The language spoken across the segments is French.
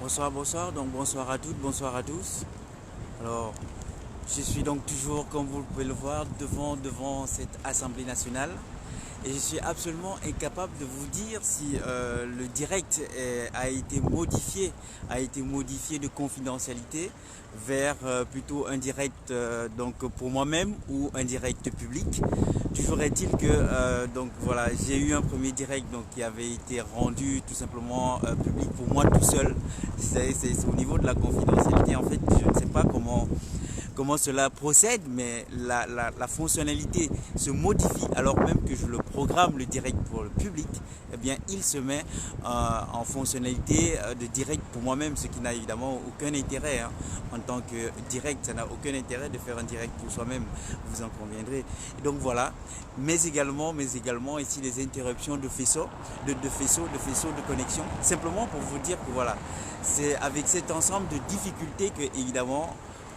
Bonsoir, bonsoir, donc bonsoir à toutes, bonsoir à tous. Alors, je suis donc toujours, comme vous pouvez le voir, devant cette Assemblée nationale. Et je suis absolument incapable de vous dire si le direct a été modifié de confidentialité vers plutôt un direct donc pour moi-même ou un direct public. Toujours est-il que donc voilà, j'ai eu un premier direct donc, qui avait été rendu tout simplement public pour moi tout seul. C'est au niveau de la confidentialité. En fait, je ne sais pas comment cela procède, mais la fonctionnalité se modifie alors même que je le programme le direct pour le public. Eh bien, il se met en fonctionnalité de direct pour moi-même, ce qui n'a évidemment aucun intérêt. Hein. En tant que direct, ça n'a aucun intérêt de faire un direct pour soi-même, vous en conviendrez. Et donc voilà, mais également ici les interruptions de faisceaux, de faisceaux de connexion. Simplement pour vous dire que voilà, c'est avec cet ensemble de difficultés que évidemment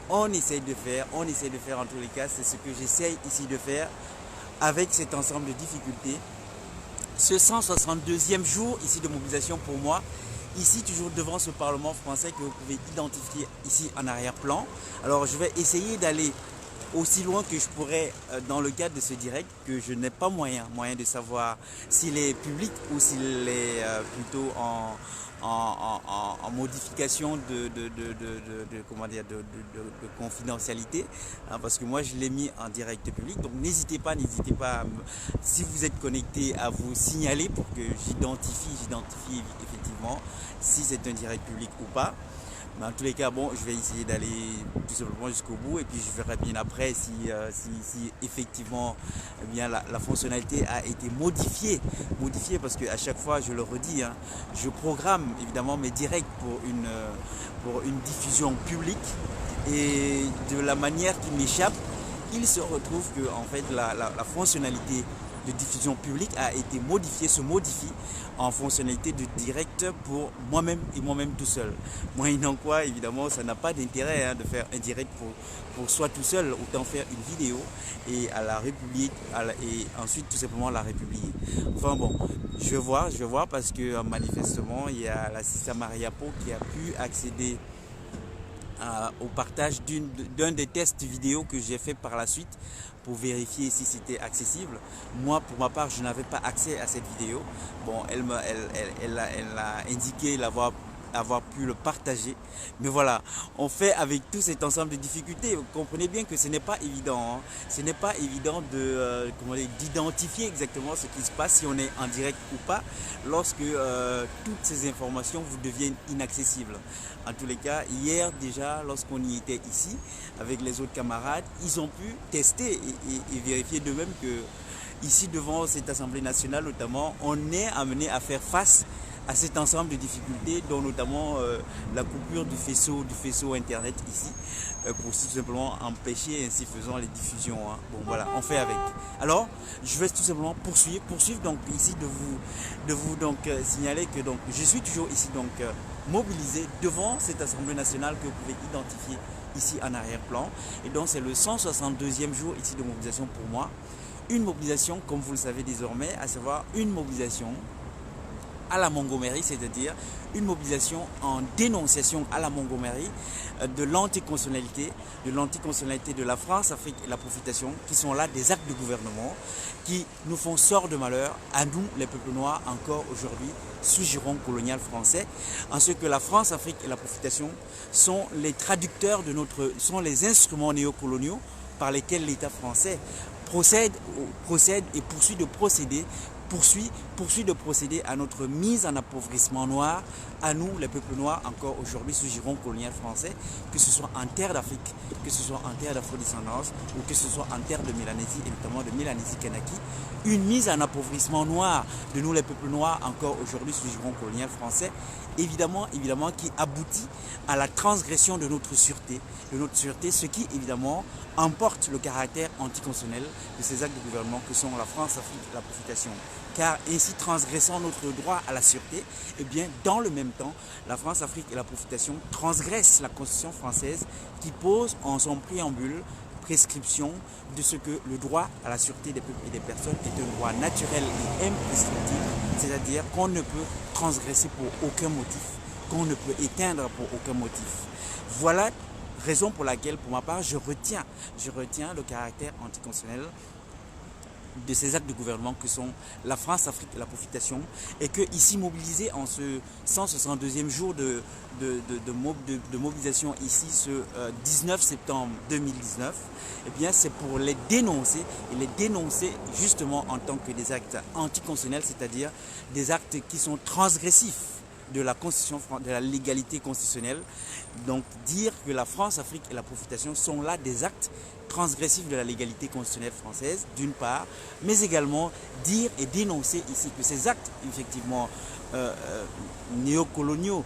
on essaie de faire en tous les cas, c'est ce que j'essaye ici de faire avec cet ensemble de difficultés. Ce 162e jour ici de mobilisation pour moi, ici toujours devant ce Parlement français que vous pouvez identifier ici en arrière-plan. Alors je vais essayer d'aller aussi loin que je pourrais dans le cadre de ce direct, que je n'ai pas moyen de savoir s'il est public ou s'il est plutôt en modification comment dire, de confidentialité, hein, parce que moi je l'ai mis en direct public. Donc n'hésitez pas si vous êtes connecté, à vous signaler pour que j'identifie effectivement si c'est un direct public ou pas. Mais en tous les cas, bon, je vais essayer d'aller tout simplement jusqu'au bout et puis je verrai bien après si effectivement eh bien, la fonctionnalité a été modifiée parce qu'à chaque fois, je le redis, hein, je programme évidemment mes directs pour une diffusion publique et de la manière qui m'échappe, il se retrouve que en fait la fonctionnalité de diffusion publique a été se modifie en fonctionnalité de direct pour moi-même et moi-même tout seul. Moyennant quoi, évidemment, ça n'a pas d'intérêt hein, de faire un direct pour soi tout seul, autant faire une vidéo et à la republier et ensuite tout simplement la republier. Enfin bon, je vais voir parce que manifestement, il y a la Sista Maria Po qui a pu accéder au partage d'un des tests vidéo que j'ai fait par la suite pour vérifier si c'était accessible. Moi, pour ma part, je n'avais pas accès à cette vidéo. Bon, elle a indiqué avoir pu le partager. Mais voilà, on fait avec tout cet ensemble de difficultés. Vous comprenez bien que ce n'est pas évident. Hein. Ce n'est pas évident d'identifier exactement ce qui se passe si on est en direct ou pas lorsque toutes ces informations vous deviennent inaccessibles. En tous les cas, hier déjà, lorsqu'on y était ici, avec les autres camarades, ils ont pu tester et vérifier d'eux-mêmes que ici devant cette Assemblée nationale notamment, on est amené à faire face à cet ensemble de difficultés, dont notamment la coupure du faisceau internet ici, pour tout simplement empêcher ainsi faisant les diffusions. Hein. Bon voilà, on fait avec. Alors, je vais tout simplement poursuivre donc ici de vous donc signaler que donc je suis toujours ici donc mobilisé devant cette Assemblée nationale que vous pouvez identifier ici en arrière-plan. Et donc c'est le 162e jour ici de mobilisation pour moi. Une mobilisation, comme vous le savez désormais, à savoir une mobilisation à la Montgomery, c'est-à-dire une mobilisation en dénonciation à la Montgomery de l'anticonstitutionnalité, de la France-Afrique et la profitation, qui sont là des actes de gouvernement qui nous font sort de malheur à nous, les peuples noirs, encore aujourd'hui, sous giron colonial français, en ce que la France-Afrique et la profitation sont les traducteurs sont les instruments néocoloniaux par lesquels l'État français procède et poursuit de procéder à notre mise en appauvrissement noir, à nous, les peuples noirs, encore aujourd'hui sous giron colonial français, que ce soit en terre d'Afrique, que ce soit en terre d'afrodescendance, ou que ce soit en terre de Mélanésie, et notamment de Mélanésie-Kanaki, une mise en appauvrissement noir de nous, les peuples noirs, encore aujourd'hui sous giron colonial français, évidemment, qui aboutit à la transgression de notre sûreté, ce qui, évidemment, emporte le caractère anticonstitutionnel de ces actes de gouvernement que sont la France-Afrique et la profitation. Car ainsi transgressant notre droit à la sûreté, eh bien, dans le même temps, la France-Afrique et la profitation transgressent la Constitution française qui pose en son préambule prescription de ce que le droit à la sûreté des peuples et des personnes est un droit naturel et imprescriptible, c'est-à-dire qu'on ne peut transgresser pour aucun motif qu'on ne peut éteindre pour aucun motif. Voilà raison pour laquelle, pour ma part, je retiens le caractère anticonstitutionnel de ces actes de gouvernement que sont la France, l'Afrique et la profitation, et que ici mobilisés en ce 162e jour de mobilisation ici ce 19 septembre 2019, eh bien c'est pour les dénoncer et les dénoncer justement en tant que des actes anticonstitutionnels, c'est-à-dire des actes qui sont transgressifs de la constitution, de la légalité constitutionnelle. Donc dire que la France, l'Afrique et la profitation sont là des actes transgressifs de la légalité constitutionnelle française, d'une part, mais également dire et dénoncer ici que ces actes, effectivement, néocoloniaux,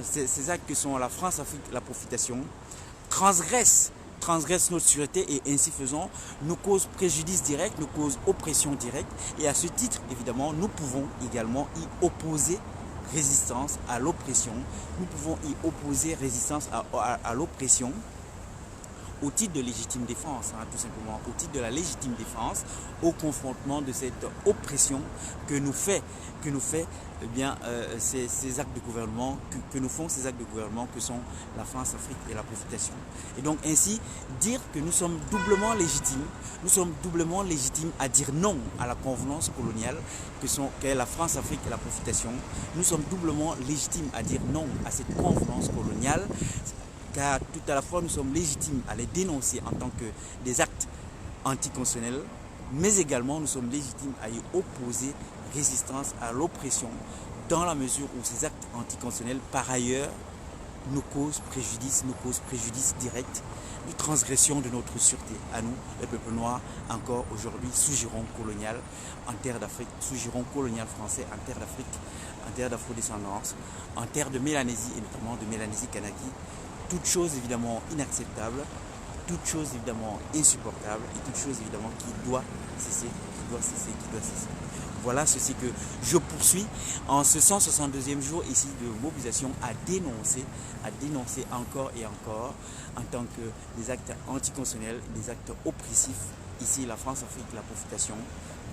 ces actes que sont la France, l'Afrique et la profitation, transgressent notre sûreté et ainsi faisant nous causent préjudice direct, nous causent oppression directe et à ce titre, évidemment, nous pouvons également y opposer résistance à l'oppression. Nous pouvons y opposer résistance à l'oppression au titre de légitime défense, tout simplement, au titre de la légitime défense, au confrontement de cette oppression que nous fait eh bien, ces actes de gouvernement, que nous font ces actes de gouvernement que sont la France, l'Afrique et la profitation. Et donc ainsi, dire que nous sommes doublement légitimes à dire non à la convenance coloniale qu'est la France, l'Afrique et la profitation. Nous sommes doublement légitimes à dire non à cette convenance coloniale, car tout à la fois nous sommes légitimes à les dénoncer en tant que des actes anticonstitutionnels, mais également nous sommes légitimes à y opposer résistance à l'oppression dans la mesure où ces actes anticonstitutionnels par ailleurs nous causent préjudice direct, de transgression de notre sûreté à nous, le peuple noir, encore aujourd'hui sous giron colonial en terre d'Afrique, sous giron colonial français en terre d'Afrique, en terre d'afrodescendance, en terre de Mélanésie et notamment de Mélanésie-Kanaki. Toute chose évidemment inacceptable, toute chose évidemment insupportable et toute chose évidemment qui doit cesser. Voilà ceci que je poursuis en ce 162e jour ici de mobilisation à dénoncer encore et encore en tant que des actes anticonstitutionnels, des actes oppressifs, ici la France, l'Afrique, la profitation,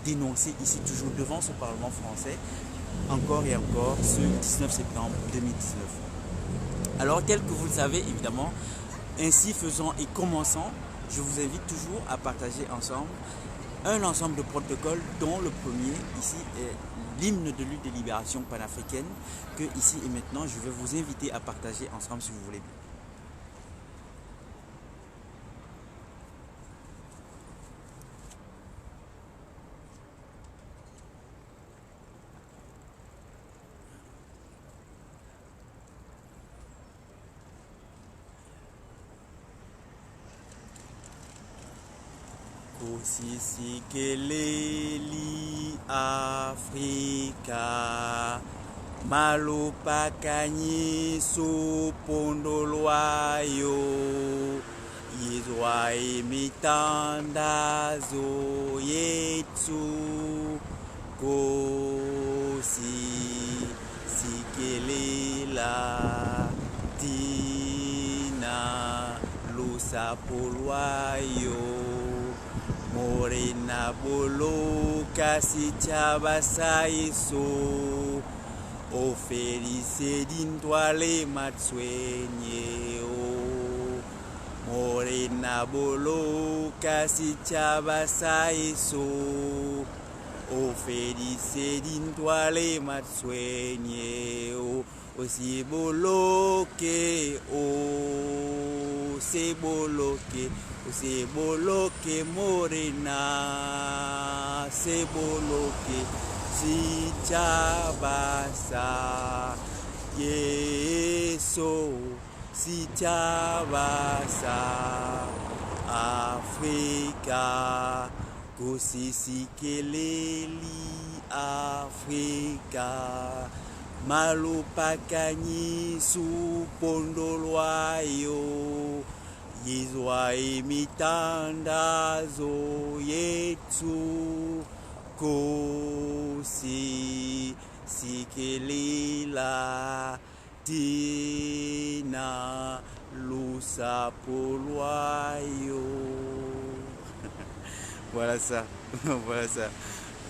dénoncer ici toujours devant ce Parlement français, encore et encore ce 19 septembre 2019. Alors, tel que vous le savez, évidemment, ainsi faisant et commençant, je vous invite toujours à partager ensemble un ensemble de protocoles dont le premier, ici, est l'hymne de lutte de libération panafricaine que, ici et maintenant, je vais vous inviter à partager ensemble si vous voulez bien. Kusisikeleli Afrika Malupakanyi supondolwayo Yizwa imitandazo yetu Kusisikelela Dina lusapolwayo Morena bolo kasi chabasaiso Oferice dintwale matswenye o Morena bolo kasi chabasaiso Oferice dintwale matswenye o Osiboloke o Seboloke Seboloke morena, seboloke si chabasa, yeso si chabasa, Afrika, kusisikeleli Afrika, malupakanyi supondolwayo. Yizwa imitandazo yetu kusisikelela dina lusapolwayo. Voilà ça, voilà ça,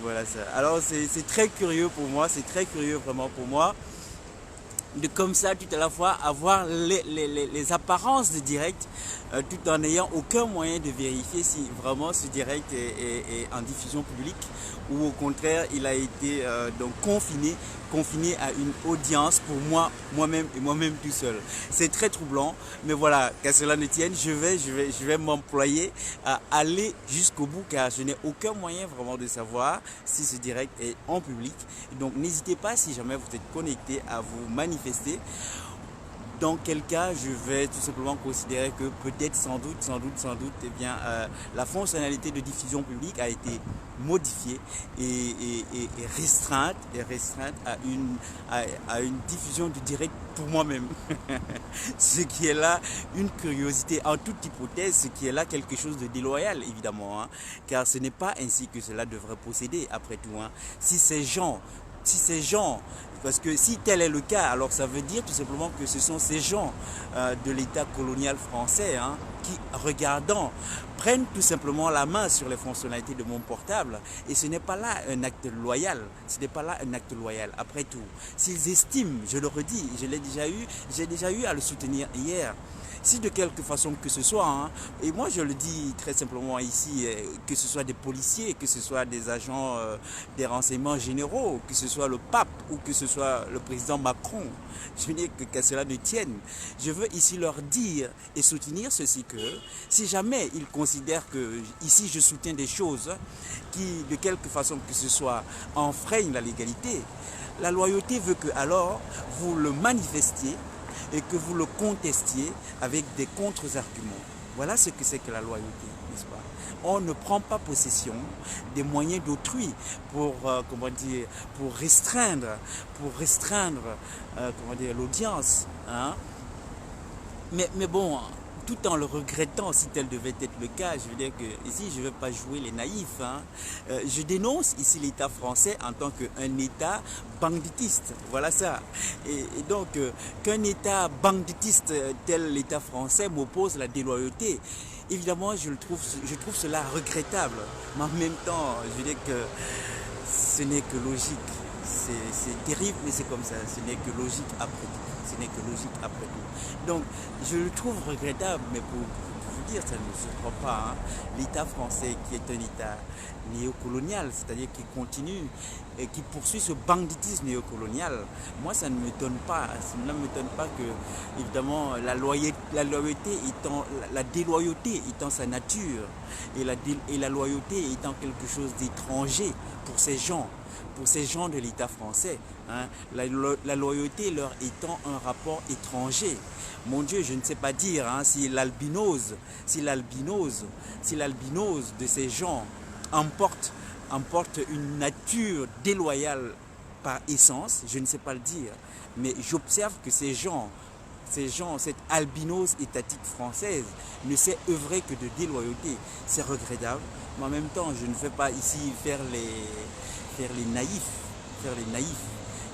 voilà ça. Alors c'est très curieux pour moi, c'est très curieux vraiment pour moi. de comme ça tout à la fois avoir les apparences de direct tout en n'ayant aucun moyen de vérifier si vraiment ce direct est en diffusion publique ou au contraire il a été donc confiné à une audience pour moi-même et moi-même tout seul. C'est très troublant, mais voilà, qu'à cela ne tienne, je vais m'employer à aller jusqu'au bout car je n'ai aucun moyen vraiment de savoir si ce direct est en public. Donc n'hésitez pas si jamais vous êtes connecté à vous manifester. Dans quel cas, je vais tout simplement considérer que peut-être, sans doute, eh bien, la fonctionnalité de diffusion publique a été modifiée et restreinte, à une diffusion du direct pour moi-même. Ce qui est là une curiosité en toute hypothèse, ce qui est là quelque chose de déloyal évidemment, hein, car ce n'est pas ainsi que cela devrait procéder après tout. Hein. Si ces gens, parce que si tel est le cas, alors ça veut dire tout simplement que ce sont ces gens de l'État colonial français qui, regardant, prennent tout simplement la main sur les fonctionnalités de mon portable. Et ce n'est pas là un acte loyal. Ce n'est pas là un acte loyal. Après tout, s'ils estiment, je le redis, j'ai déjà eu à le soutenir hier. Si de quelque façon que ce soit, et moi je le dis très simplement ici, que ce soit des policiers, que ce soit des agents des renseignements généraux, que ce soit le pape ou que ce soit le président Macron, je veux dire qu'à cela ne tienne. Je veux ici leur dire et soutenir ceci que si jamais ils considèrent que ici je soutiens des choses qui de quelque façon que ce soit enfreignent la légalité, la loyauté veut que alors vous le manifestiez et que vous le contestiez avec des contre-arguments. Voilà ce que c'est que la loyauté, n'est-ce pas? On ne prend pas possession des moyens d'autrui pour, pour restreindre l'audience. Hein? Mais bon, tout en le regrettant si tel devait être le cas, je veux dire que ici je ne vais pas jouer les naïfs. Je dénonce ici l'État français en tant qu'un État banditiste, voilà ça. Et donc qu'un État banditiste tel l'État français m'oppose la déloyauté, évidemment je trouve cela regrettable. Mais en même temps, je veux dire que ce n'est que logique. C'est terrible, mais c'est comme ça. Ce n'est que logique après tout. Ce n'est que logique après tout. Donc, je le trouve regrettable, mais pour vous dire, ça ne me surprend pas. L'État français, qui est un État néocolonial, c'est-à-dire qui continue et qui poursuit ce banditisme néocolonial, moi, ça ne m'étonne pas. Ça ne m'étonne pas que, évidemment, la loyauté étant, la déloyauté étant sa nature, et la loyauté étant quelque chose d'étranger pour ces gens de l'État français, la loyauté leur étant un rapport étranger. Mon Dieu, je ne sais pas dire si l'albinose de ces gens emporte une nature déloyale par essence, je ne sais pas le dire, mais j'observe que ces gens, cette albinose étatique française ne sait œuvrer que de déloyauté. C'est regrettable, mais en même temps, je ne vais pas ici faire les naïfs.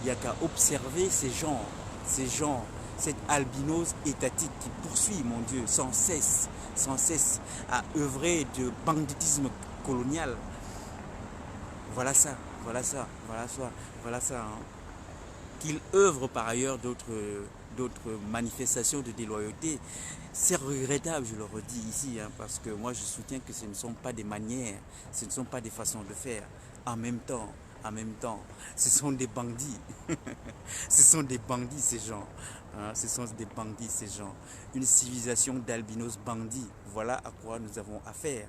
Il n'y a qu'à observer ces gens, cette albinose étatique qui poursuit, mon Dieu, sans cesse à œuvrer de banditisme colonial. Voilà ça. Qu'il œuvre par ailleurs d'autres manifestations de déloyauté. C'est regrettable, je le redis ici, parce que moi je soutiens que ce ne sont pas des manières, ce ne sont pas des façons de faire. En même temps, ce sont des bandits. Ce sont des bandits ces gens. Ce sont des bandits ces gens. Une civilisation d'albinos bandits, voilà à quoi nous avons affaire.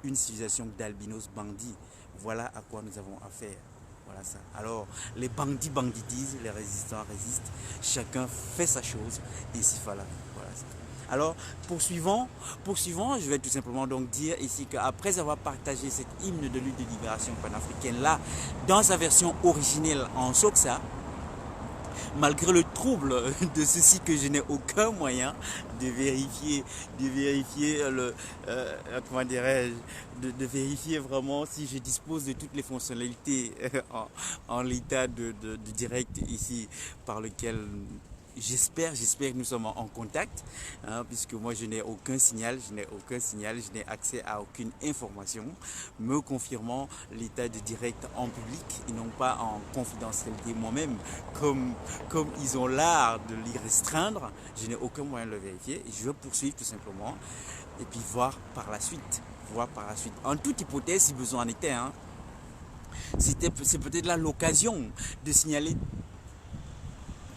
Une civilisation d'albinos bandits, voilà à quoi nous avons affaire. Voilà ça. Alors, les bandits banditisent, les résistants résistent. Chacun fait sa chose et s'il faut là. Voilà ça. Alors, poursuivons, je vais tout simplement donc dire ici qu'après avoir partagé cet hymne de lutte de libération panafricaine là, dans sa version originelle en Xhosa, malgré le trouble de ceci que je n'ai aucun moyen de vérifier de vérifier vraiment si je dispose de toutes les fonctionnalités en l'état de direct ici par lequel j'espère que nous sommes en contact, hein, puisque moi je n'ai aucun signal, je n'ai accès à aucune information me confirmant l'état de direct en public et non pas en confidentialité moi-même, comme ils ont l'art de l'y restreindre. Je n'ai aucun moyen de le vérifier. Je veux poursuivre tout simplement et puis voir par la suite. En toute hypothèse, si besoin en était, hein, c'est peut-être là l'occasion de signaler.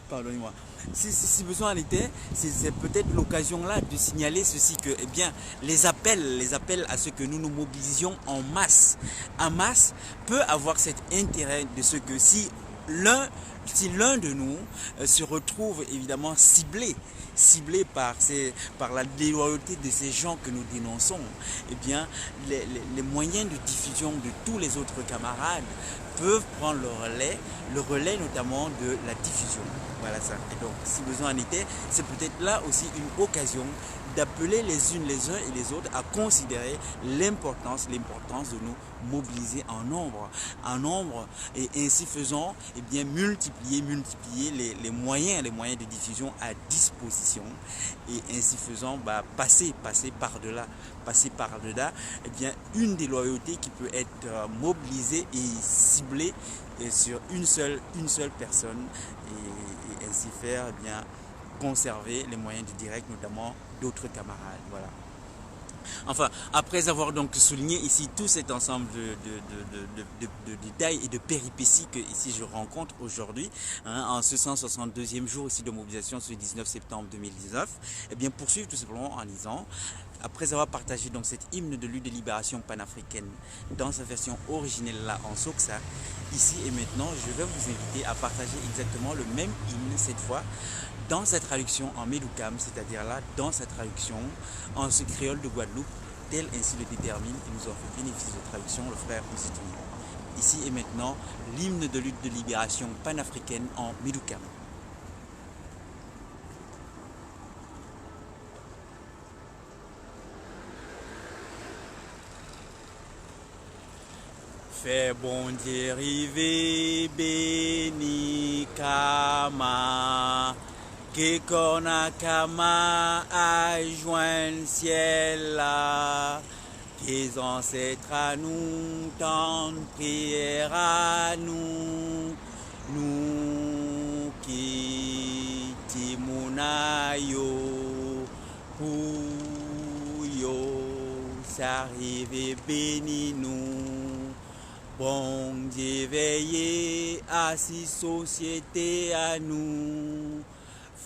Pardonnez-moi. Si besoin en était, c'est peut-être l'occasion là de signaler ceci que, eh bien, les appels à ce que nous nous mobilisions en masse peut avoir cet intérêt de ce que si l'un de nous se retrouve évidemment ciblé par la déloyauté de ces gens que nous dénonçons, eh bien, les moyens de diffusion de tous les autres camarades peuvent prendre le relais notamment de la diffusion. Voilà ça. Et donc, si besoin en était, c'est peut-être là aussi une occasion d'appeler les uns et les autres à considérer l'importance de nous mobiliser en nombre et ainsi faisant, eh bien, multiplier les moyens de diffusion à disposition et ainsi faisant, passer par-delà, eh bien, une des loyautés qui peut être mobilisée et ciblée sur une seule personne et ainsi faire, eh bien, conserver les moyens du direct, notamment d'autres camarades. Voilà. Enfin, après avoir donc souligné ici tout cet ensemble de détails et de péripéties que ici je rencontre aujourd'hui, hein, en ce 162e jour ici de mobilisation ce 19 septembre 2019, eh bien poursuivre tout simplement en lisant. Après avoir partagé donc cet hymne de lutte de libération panafricaine dans sa version originelle là en Soksa, ici et maintenant, je vais vous inviter à partager exactement le même hymne cette fois dans sa traduction en Medoukam, c'est-à-dire là dans sa traduction en ce créole de Guadeloupe, tel ainsi le détermine et nous en fait bénéfice de traduction le frère Moussitouni. Ici et maintenant, l'hymne de lutte de libération panafricaine en Medoukam. Fais bon Dieu rivé béni Kama, que Kona Kama a joint ciel là, que ancêtres à nous, tant de prières à nous, nous qui timonayo, pour yo, s'arrive béni nous. Bon Dieu veillez à si société à nous,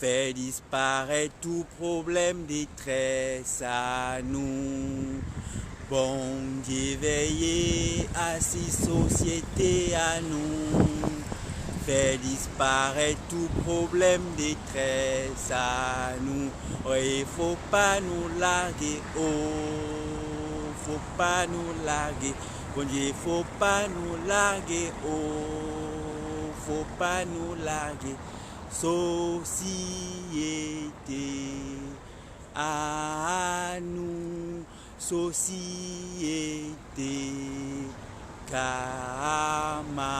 fait disparaître tout problème détresse à nous. Bon Dieu veillez à si société à nous, fait disparaître tout problème détresse à nous. Oh, il faut pas nous larguer, oh, faut pas nous larguer. Bon Dieu, faut pas nous larguer, oh, faut pas nous larguer. Société à nous, société Kama,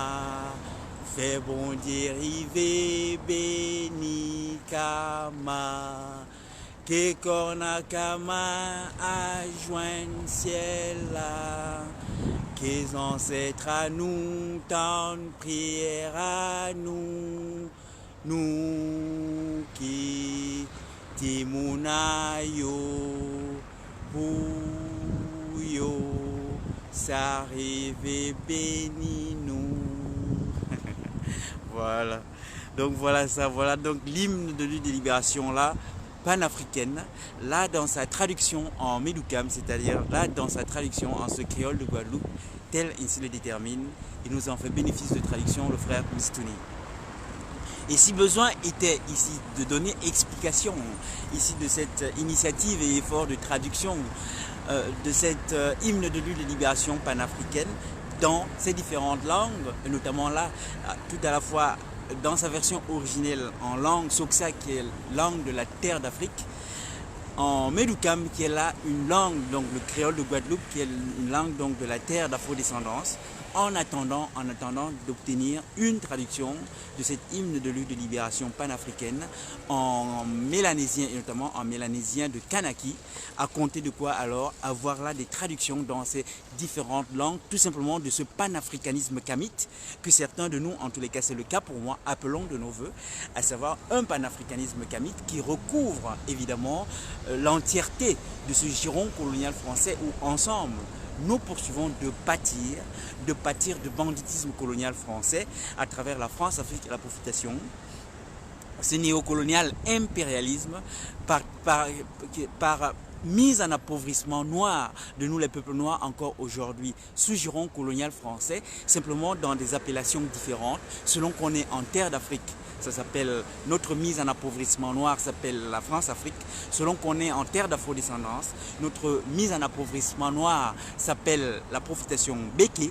fait bon Dieu rivé béni Kama, que Kona Kama a joint ciel là. Que ancêtres à nous, tant de prières à nous, nous qui timonayo, pour yo, s'arrive béni nous. Voilà. Donc voilà ça, voilà donc l'hymne de lutte de libération là, panafricaine, là dans sa traduction en Medoukam, c'est-à-dire là dans sa traduction en ce créole de Guadeloupe, tel ainsi le détermine, il nous en fait bénéfice de traduction le frère Moussitouni. Et si besoin était ici de donner explication ici de cette initiative et effort de traduction de cette hymne de lutte de libération panafricaine dans ces différentes langues, notamment là, tout à la fois dans sa version originelle en langue Soksa qui est langue de la terre d'Afrique, en Médoukam, qui est là une langue, donc le créole de Guadeloupe, qui est une langue donc de la terre d'afrodescendance, en attendant d'obtenir une traduction de cet hymne de lutte de libération panafricaine en mélanésien, et notamment en mélanésien de Kanaki, à compter de quoi alors avoir là des traductions dans ces différentes langues, tout simplement de ce panafricanisme kamite, que certains de nous, en tous les cas c'est le cas pour moi, appelons de nos voeux, à savoir un panafricanisme kamite qui recouvre évidemment l'entièreté de ce giron colonial français où ensemble, nous poursuivons de pâtir de banditisme colonial français à travers la France, Afrique et la profitation. Ce néocolonial impérialisme par mise en appauvrissement noir de nous les peuples noirs encore aujourd'hui sous giron colonial français, simplement dans des appellations différentes selon qu'on est en terre d'Afrique. Ça s'appelle, notre mise en appauvrissement noir s'appelle la France-Afrique. Selon qu'on est en terre d'afrodescendance, notre mise en appauvrissement noir s'appelle la profitation Béké.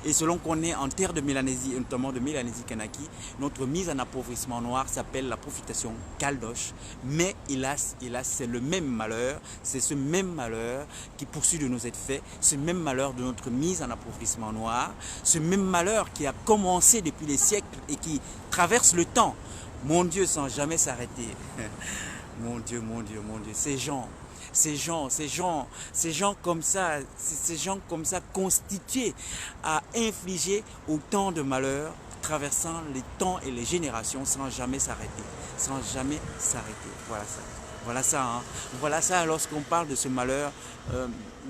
Et selon qu'on est en terre de Mélanésie, notamment de Mélanésie-Kanaki, notre mise en appauvrissement noir s'appelle la profitation Caldoche. Mais hélas, c'est le même malheur, c'est ce même malheur qui poursuit de nous être fait, ce même malheur de notre mise en appauvrissement noir, ce même malheur qui a commencé depuis des siècles et qui traverse le temps, mon Dieu, sans jamais s'arrêter. Mon Dieu, mon Dieu, mon Dieu, ces gens comme ça constitués à infliger autant de malheurs traversant les temps et les générations sans jamais s'arrêter, voilà ça lorsqu'on parle de ce malheur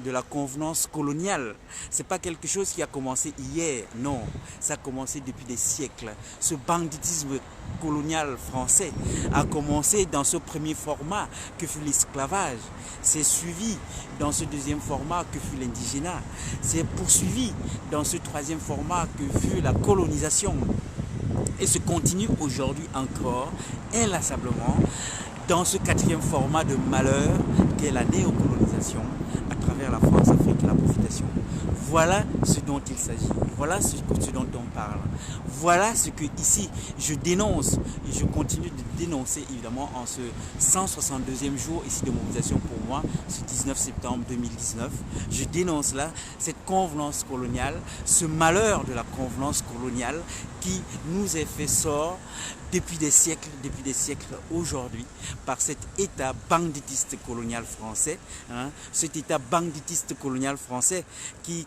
de la convenance coloniale. C'est pas quelque chose qui a commencé hier, non, ça a commencé depuis des siècles. Ce banditisme colonial français a commencé dans ce premier format que fut l'esclavage, c'est suivi dans ce deuxième format que fut l'indigénat, c'est poursuivi dans ce troisième format que fut la colonisation et se continue aujourd'hui encore inlassablement dans ce quatrième format de malheur qu'est la néocolonisation à travers la France, Afrique et la profitation. Voilà ce dont il s'agit, voilà ce dont on parle, voilà ce que ici je dénonce et je continue de dénoncer évidemment en ce 162e jour ici de mobilisation pour moi, ce 19 septembre 2019. Je dénonce là cette convenance coloniale, ce malheur de la convenance coloniale qui nous est fait sort depuis des siècles aujourd'hui par cet État banditiste colonial français, cet État banditiste colonial français qui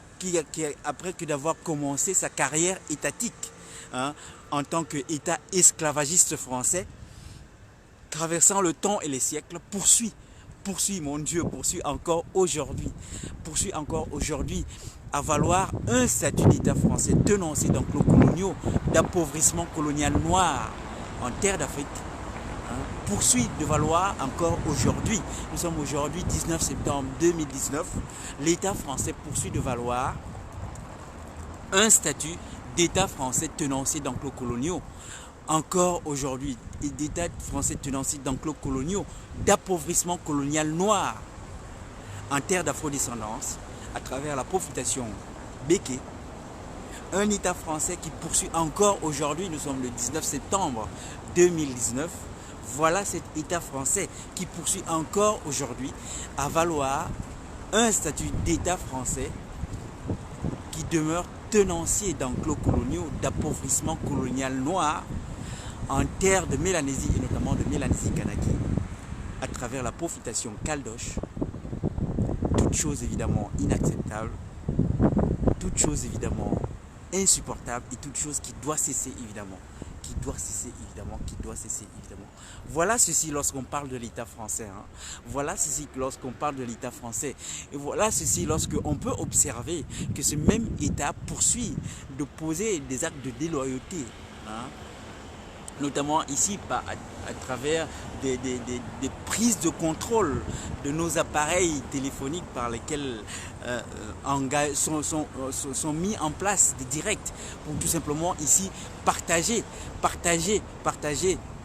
après que d'avoir commencé sa carrière étatique en tant qu'État esclavagiste français, traversant le temps et les siècles, poursuit encore aujourd'hui à valoir un statut d'État français tenancier d'enclos coloniaux, d'appauvrissement colonial noir en terre d'Afrique, poursuit de valoir encore aujourd'hui, nous sommes aujourd'hui 19 septembre 2019, l'État français poursuit de valoir un statut d'État français tenancier d'enclos coloniaux, encore aujourd'hui, d'État français tenancier d'enclos coloniaux, d'appauvrissement colonial noir en terre d'afrodescendance, à travers la profitation Béké, un État français qui poursuit encore aujourd'hui, nous sommes le 19 septembre 2019, voilà cet État français qui poursuit encore aujourd'hui à valoir un statut d'État français qui demeure tenancier d'enclos coloniaux, d'appauvrissement colonial noir en terre de Mélanésie et notamment de Mélanésie-Kanaki, à travers la profitation Caldoche, toute chose évidemment inacceptable, toute chose évidemment insupportable et toute chose qui doit cesser évidemment. Voilà ceci lorsqu'on parle de l'État français. Voilà ceci lorsqu'on parle de l'État français. Et voilà ceci lorsqu'on peut observer que ce même État poursuit de poser des actes de déloyauté. Notamment ici à travers des prises de contrôle de nos appareils téléphoniques par lesquels sont mis en place des directs pour tout simplement ici partager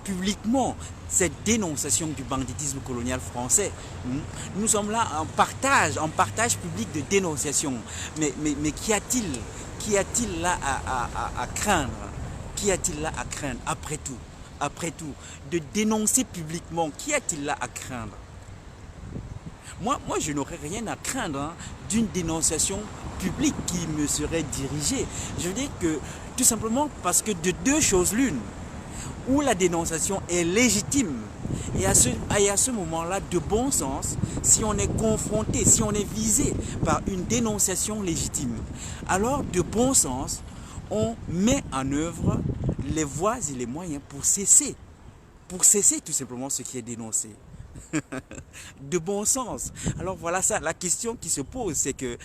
publiquement cette dénonciation du banditisme colonial français. Nous sommes là en partage public de dénonciation. Mais qu'y a-t-il là à craindre? Qu'y a-t-il là à craindre après tout, de dénoncer publiquement? Qu'y a-t-il là à craindre? Moi, je n'aurais rien à craindre hein, d'une dénonciation publique qui me serait dirigée. Je veux dire que tout simplement parce que de deux choses l'une, où la dénonciation est légitime, et à ce moment-là, de bon sens, si on est confronté, si on est visé par une dénonciation légitime, alors de bon sens, on met en œuvre les voies et les moyens pour cesser tout simplement ce qui est dénoncé. De bon sens. Alors voilà ça, la question qui se pose, c'est que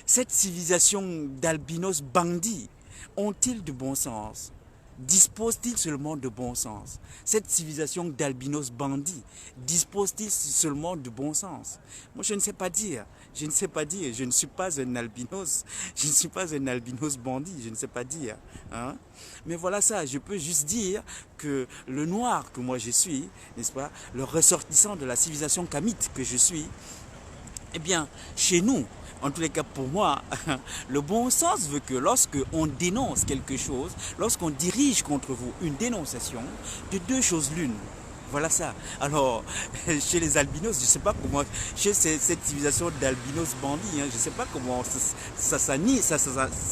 cette civilisation d'albinos bandits, ont-ils de bon sens? Dispose-t-il seulement de bon sens? Cette civilisation d'albinos bandits, dispose-t-il seulement de bon sens? Moi, je ne sais pas dire. Je ne sais pas dire. Je ne suis pas un albinos. Je ne suis pas un albinos bandit. Je ne sais pas dire. Hein? Mais voilà ça. Je peux juste dire que le noir que moi je suis, n'est-ce pas, le ressortissant de la civilisation kamite que je suis, eh bien, chez nous, en tous les cas pour moi, le bon sens veut que lorsque on dénonce quelque chose, lorsqu'on dirige contre vous une dénonciation, de deux choses l'une. Voilà ça. Alors, chez les albinos, je ne sais pas comment, chez cette civilisation d'albinos bandits, hein, je ne sais pas comment ça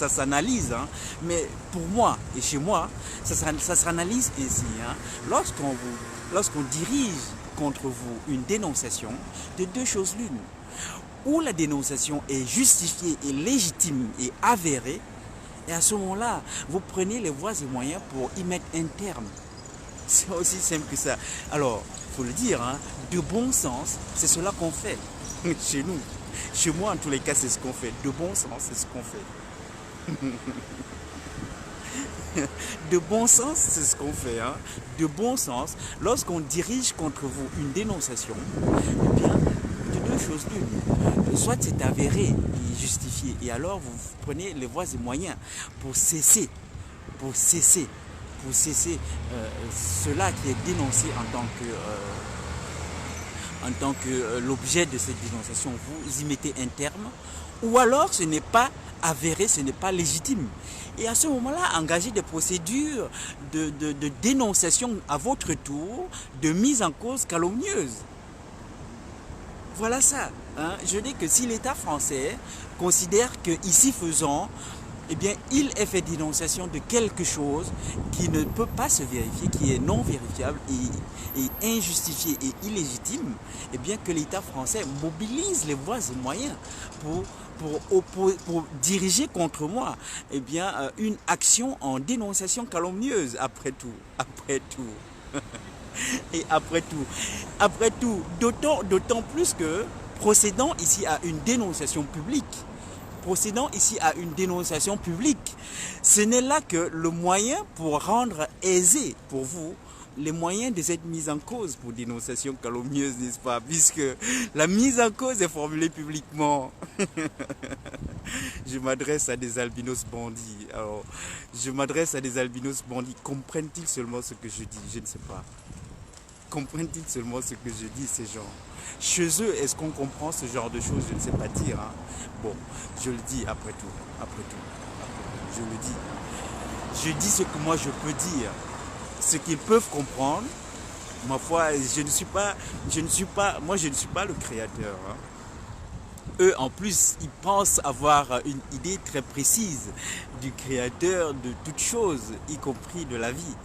s'analyse, hein, mais pour moi et chez moi, ça s'analyse ici. Hein, lorsqu'on dirige contre vous une dénonciation, de deux choses l'une. Où la dénonciation est justifiée et légitime et avérée, et à ce moment-là, vous prenez les voies et moyens pour y mettre un terme. C'est aussi simple que ça. Alors, il faut le dire, hein, de bon sens, c'est cela qu'on fait chez nous. Chez moi, en tous les cas, c'est ce qu'on fait. De bon sens, c'est ce qu'on fait. De bon sens, c'est ce qu'on fait. Hein. De bon sens, lorsqu'on dirige contre vous une dénonciation, eh bien, de deux choses l'une. Soit c'est avéré et justifié, et alors vous prenez les voies et moyens pour cesser cela qui est dénoncé en tant que l'objet de cette dénonciation. Vous y mettez un terme, ou alors ce n'est pas avéré, ce n'est pas légitime. Et à ce moment-là, engagez des procédures de dénonciation à votre tour, de mise en cause calomnieuse. Voilà ça. Hein. Je dis que si l'État français considère que ici faisant, eh bien, il est fait dénonciation de quelque chose qui ne peut pas se vérifier, qui est non vérifiable et injustifié et illégitime, eh bien que l'État français mobilise les voies et moyens pour diriger contre moi eh bien, une action en dénonciation calomnieuse, après tout. Et après tout, d'autant plus que procédant ici à une dénonciation publique, ce n'est là que le moyen pour rendre aisé pour vous les moyens de cette mise en cause pour dénonciation calomnieuse, n'est-ce pas? Puisque la mise en cause est formulée publiquement. Je m'adresse à des albinos bandits. Alors, comprennent-ils seulement ce que je dis? Je ne sais pas. Comprennent-ils seulement ce que je dis, ces gens? Chez eux, est-ce qu'on comprend ce genre de choses? Je ne sais pas dire. Hein. Bon, je le dis après tout. Je le dis. Je dis ce que moi je peux dire. Ce qu'ils peuvent comprendre, ma foi, je ne suis pas le créateur. Hein. Eux, en plus, ils pensent avoir une idée très précise du créateur de toutes choses, y compris de la vie.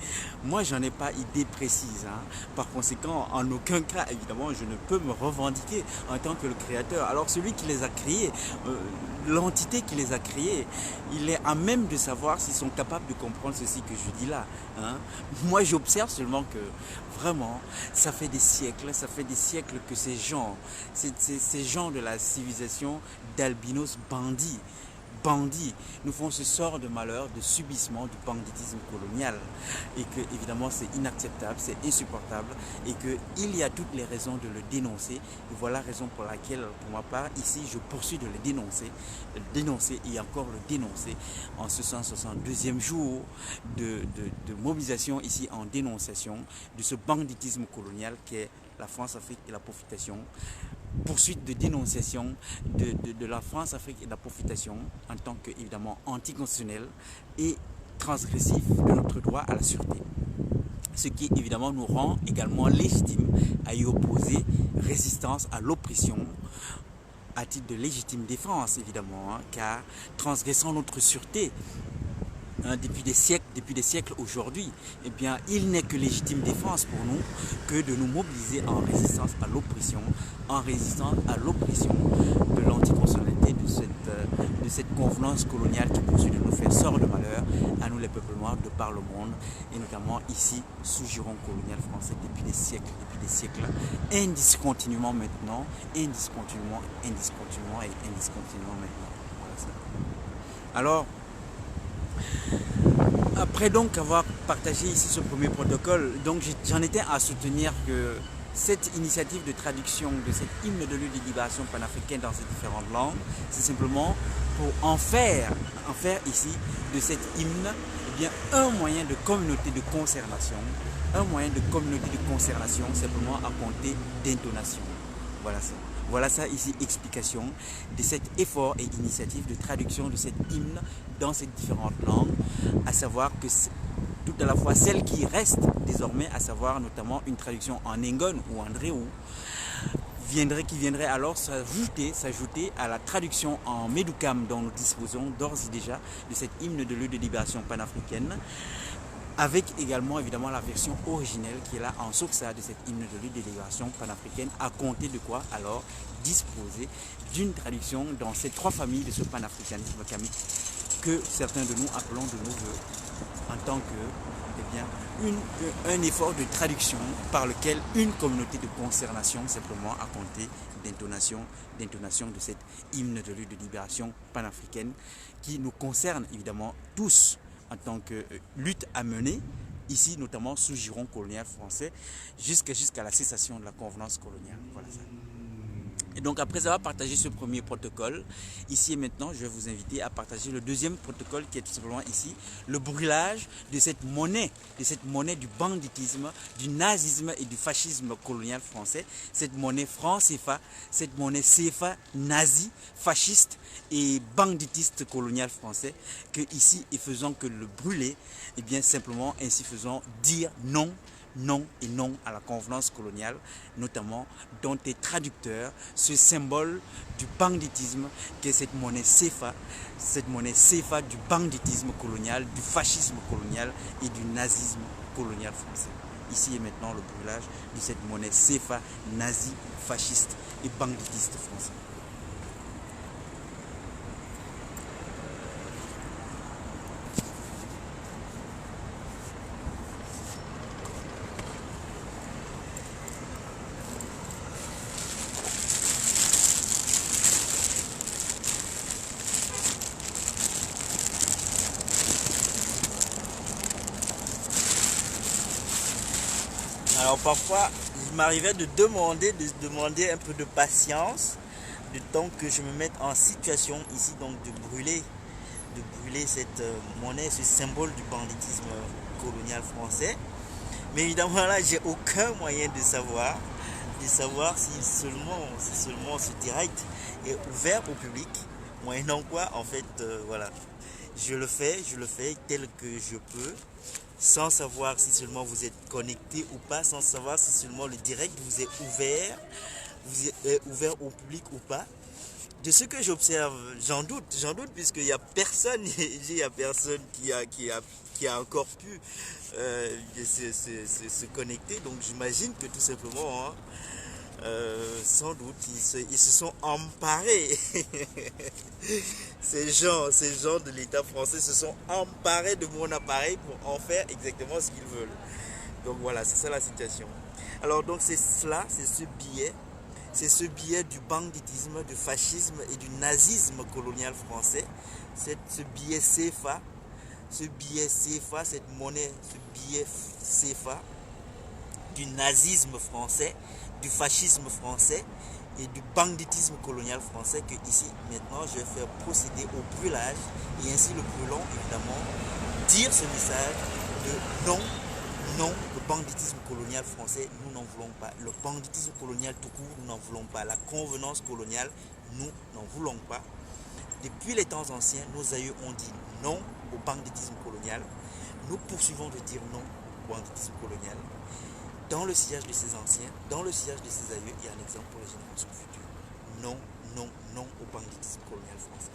Moi, j'en ai pas idée précise. Hein. Par conséquent, en aucun cas, évidemment, je ne peux me revendiquer en tant que le créateur. Alors, celui qui les a créés, l'entité qui les a créés, il est à même de savoir s'ils sont capables de comprendre ceci que je dis là. Hein. Moi, j'observe seulement que vraiment, ça fait des siècles que ces gens de la civilisation d'albinos bandits, nous font ce sort de malheur, de subissement du banditisme colonial. Et que, évidemment, c'est inacceptable, c'est insupportable, et qu'il y a toutes les raisons de le dénoncer. Et voilà la raison pour laquelle, pour ma part, ici, je poursuis de le dénoncer et encore le dénoncer en ce 162e jour de mobilisation ici en dénonciation de ce banditisme colonial qui est la France-Afrique et la profitation. Poursuite de dénonciation de la France-Afrique et de la profitation en tant que, évidemment, anticonstitutionnel et transgressif de notre droit à la sûreté. ce qui évidemment nous rend également légitimes à y opposer résistance à l'oppression, à titre de légitime défense évidemment, hein, car transgressant notre sûreté, hein, depuis des siècles aujourd'hui, eh bien, il n'est que légitime défense pour nous que de nous mobiliser en résistance à l'oppression, en résistance à l'oppression de l'anticonstitutionnalité de cette convenance coloniale qui poursuit de nous faire sort de malheur à nous les peuples noirs de par le monde, et notamment ici sous giron colonial français depuis des siècles, indiscontinuellement maintenant, indiscontinuellement maintenant. Voilà ça. Alors, après donc avoir partagé ici ce premier protocole, donc j'en étais à soutenir que cette initiative de traduction de cet hymne de lutte de libération panafricaine dans ces différentes langues, c'est simplement pour en faire ici de cet hymne, eh bien, un moyen de communauté de concertation, simplement à compter d'intonation. Voilà ça. Voilà ça ici, explication de cet effort et initiative de traduction de cet hymne dans ces différentes langues, à savoir que tout à la fois celle qui reste désormais, à savoir notamment une traduction en Ngon ou en Réou, qui viendrait alors s'ajouter à la traduction en Médoukam dont nous disposons d'ores et déjà de cet hymne de lutte de libération panafricaine, avec également évidemment la version originelle qui est là en Soksa de cette hymne de lutte de libération panafricaine, à compter de quoi alors disposer d'une traduction dans ces trois familles de ce panafricanisme kamique que certains de nous appelons de nos voeux, en tant que un effort de traduction par lequel une communauté de concertation simplement à compter d'intonation de cette hymne de lutte de libération panafricaine qui nous concerne évidemment tous en tant que lutte à mener, ici notamment sous giron colonial français, jusqu'à la cessation de la convenance coloniale. Voilà ça. Et donc après avoir partagé ce premier protocole, ici et maintenant, je vais vous inviter à partager le deuxième protocole qui est tout simplement ici, le brûlage de cette monnaie du banditisme, du nazisme et du fascisme colonial français, cette monnaie franc CFA, cette monnaie CFA nazi, fasciste et banditiste colonial français, que ici, et faisant que le brûler, et bien simplement ainsi faisant dire non à la convenance coloniale, notamment dont est traducteur ce symbole du banditisme qu'est cette monnaie CFA du banditisme colonial, du fascisme colonial et du nazisme colonial français. Ici et maintenant le brûlage de cette monnaie CFA nazi, fasciste et banditiste français. Alors parfois, il m'arrivait de demander un peu de patience, de temps que je me mette en situation ici donc de brûler cette monnaie, ce symbole du banditisme colonial français. Mais évidemment là, j'ai aucun moyen de savoir si seulement ce direct est ouvert au public, moyennant quoi en fait voilà, je le fais tel que je peux, sans savoir si seulement vous êtes connecté ou pas, sans savoir si seulement le direct vous est ouvert au public ou pas. De ce que j'observe, j'en doute puisqu'il n'y a personne, qui a encore pu se connecter. Donc j'imagine que tout simplement, sans doute, ils se sont emparés. Ces gens de l'État français se sont emparés de mon appareil pour en faire exactement ce qu'ils veulent. Donc voilà, c'est ça la situation. Alors donc c'est ce billet du banditisme, du fascisme et du nazisme colonial français. Ce billet CFA, cette monnaie, ce billet CFA du nazisme français, du fascisme français et du banditisme colonial français que ici maintenant je vais faire procéder au brûlage et ainsi le brûlant évidemment dire ce message de non, le banditisme colonial français nous n'en voulons pas, le banditisme colonial tout court nous n'en voulons pas, la convenance coloniale nous n'en voulons pas. Depuis les temps anciens, nos aïeux ont dit non au banditisme colonial, nous poursuivons de dire non banditisme colonial, dans le sillage de ses anciens, dans le sillage de ses aïeux, il y a un exemple pour les générations futures. Non, non, non au banditisme colonial français.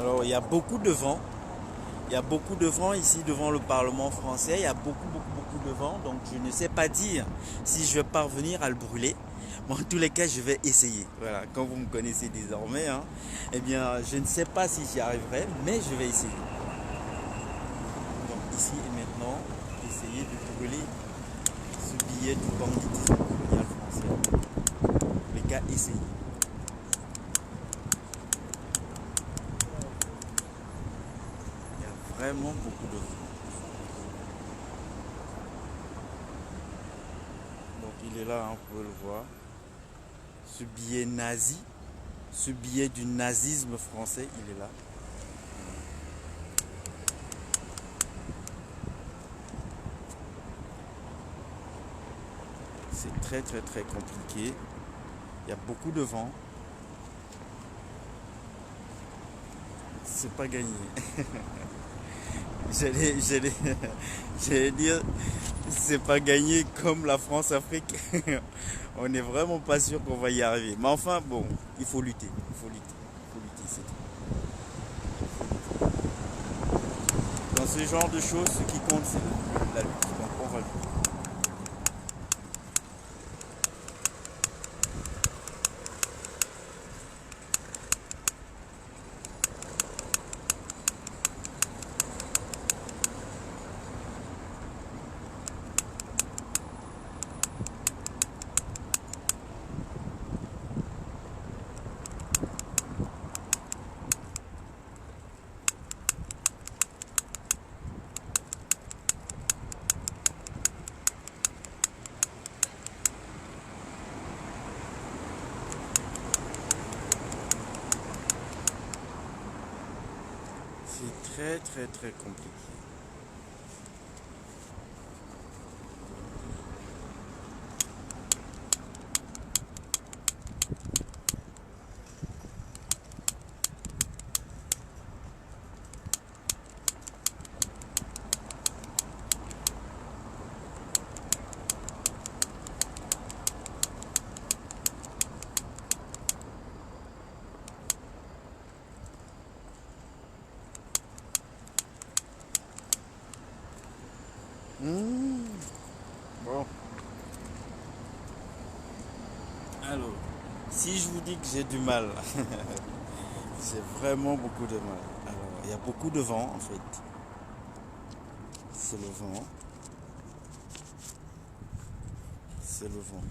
Alors il y a beaucoup de vent. Il y a beaucoup de vent ici devant le Parlement français. Il y a beaucoup de vent. Donc je ne sais pas dire si je vais parvenir à le brûler. Mais en tous les cas, je vais essayer. Voilà, quand vous me connaissez désormais, hein, eh bien, je ne sais pas si j'y arriverai, mais je vais essayer. Donc ici et maintenant, essayer de brûler ce billet du banditisme colonial français. Les gars, essayez. Il y a vraiment beaucoup de vent. Donc il est là, hein, vous pouvez le voir. Ce billet nazi, ce billet du nazisme français, il est là. C'est très compliqué. Il y a beaucoup de vent. C'est pas gagné. J'allais dire, c'est pas gagné comme la France-Afrique. On n'est vraiment pas sûr qu'on va y arriver. Mais enfin, bon, il faut lutter. Il faut lutter. Il faut lutter, c'est tout. Dans ce genre de choses, ce qui compte, c'est la lutte. Donc, on va lutter. C'est très compliqué. Bon. Alors, si je vous dis que j'ai du mal, j'ai vraiment beaucoup de mal. Alors, il y a beaucoup de vent en fait. C'est le vent. C'est le vent.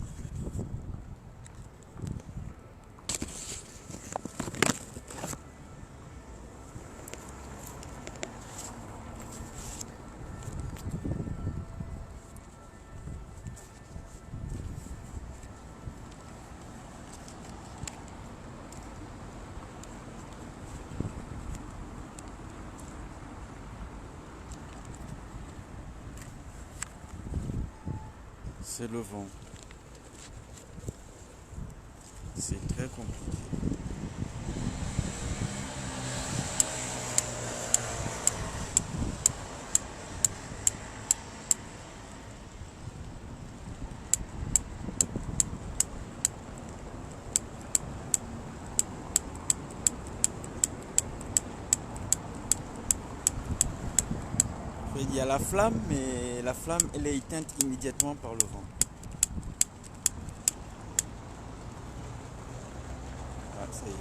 C'est le vent. C'est très compliqué. Il y a la flamme, mais la flamme, elle est éteinte immédiatement par le vent. Ah, ça y est.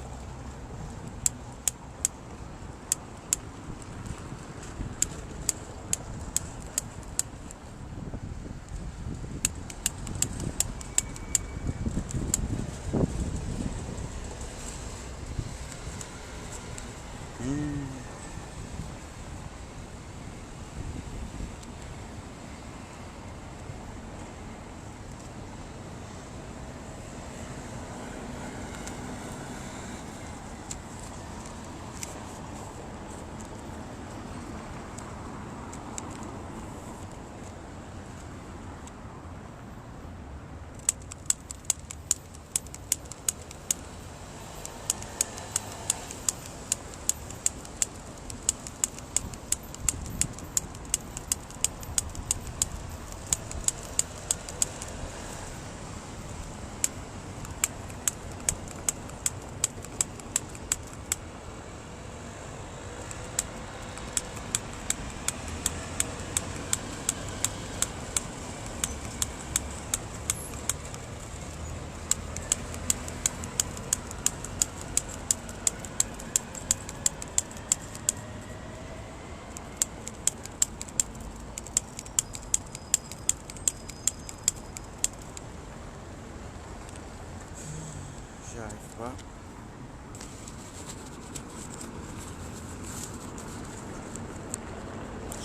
J'arrive pas.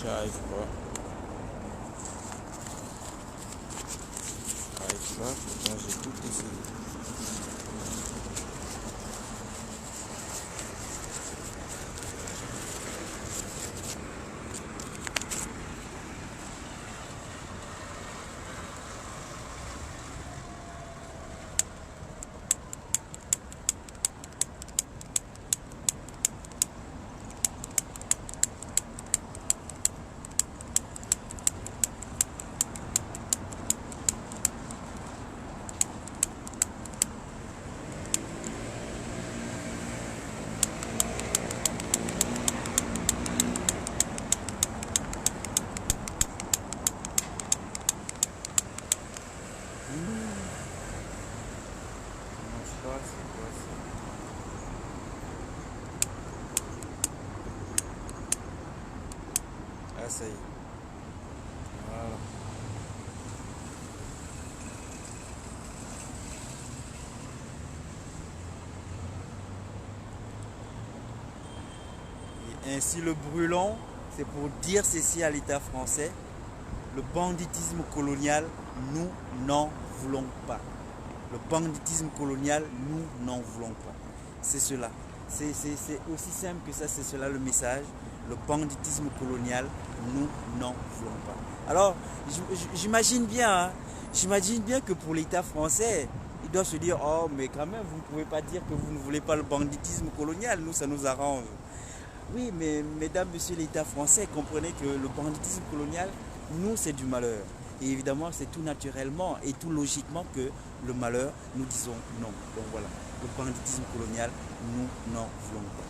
J'arrive pas. J'arrive pas. Pourtant j'ai tout essayé. Ça, c'est quoi ça? Ah, ça y est. Voilà. Et ainsi le brûlons, c'est pour dire ceci à l'État français. Le banditisme colonial, nous n'en voulons pas. Le banditisme colonial, nous n'en voulons pas. C'est cela. C'est aussi simple que ça, c'est cela le message. Le banditisme colonial, nous n'en voulons pas. Alors, j'imagine bien, hein, j'imagine bien que pour l'État français, il doit se dire, oh, mais quand même, vous ne pouvez pas dire que vous ne voulez pas le banditisme colonial, nous, ça nous arrange. Oui, mais mesdames, messieurs l'État français, comprenez que le banditisme colonial, nous, c'est du malheur. Et évidemment, c'est tout naturellement et tout logiquement que le malheur, nous disons non. Donc voilà, le banditisme colonial, nous n'en voulons pas.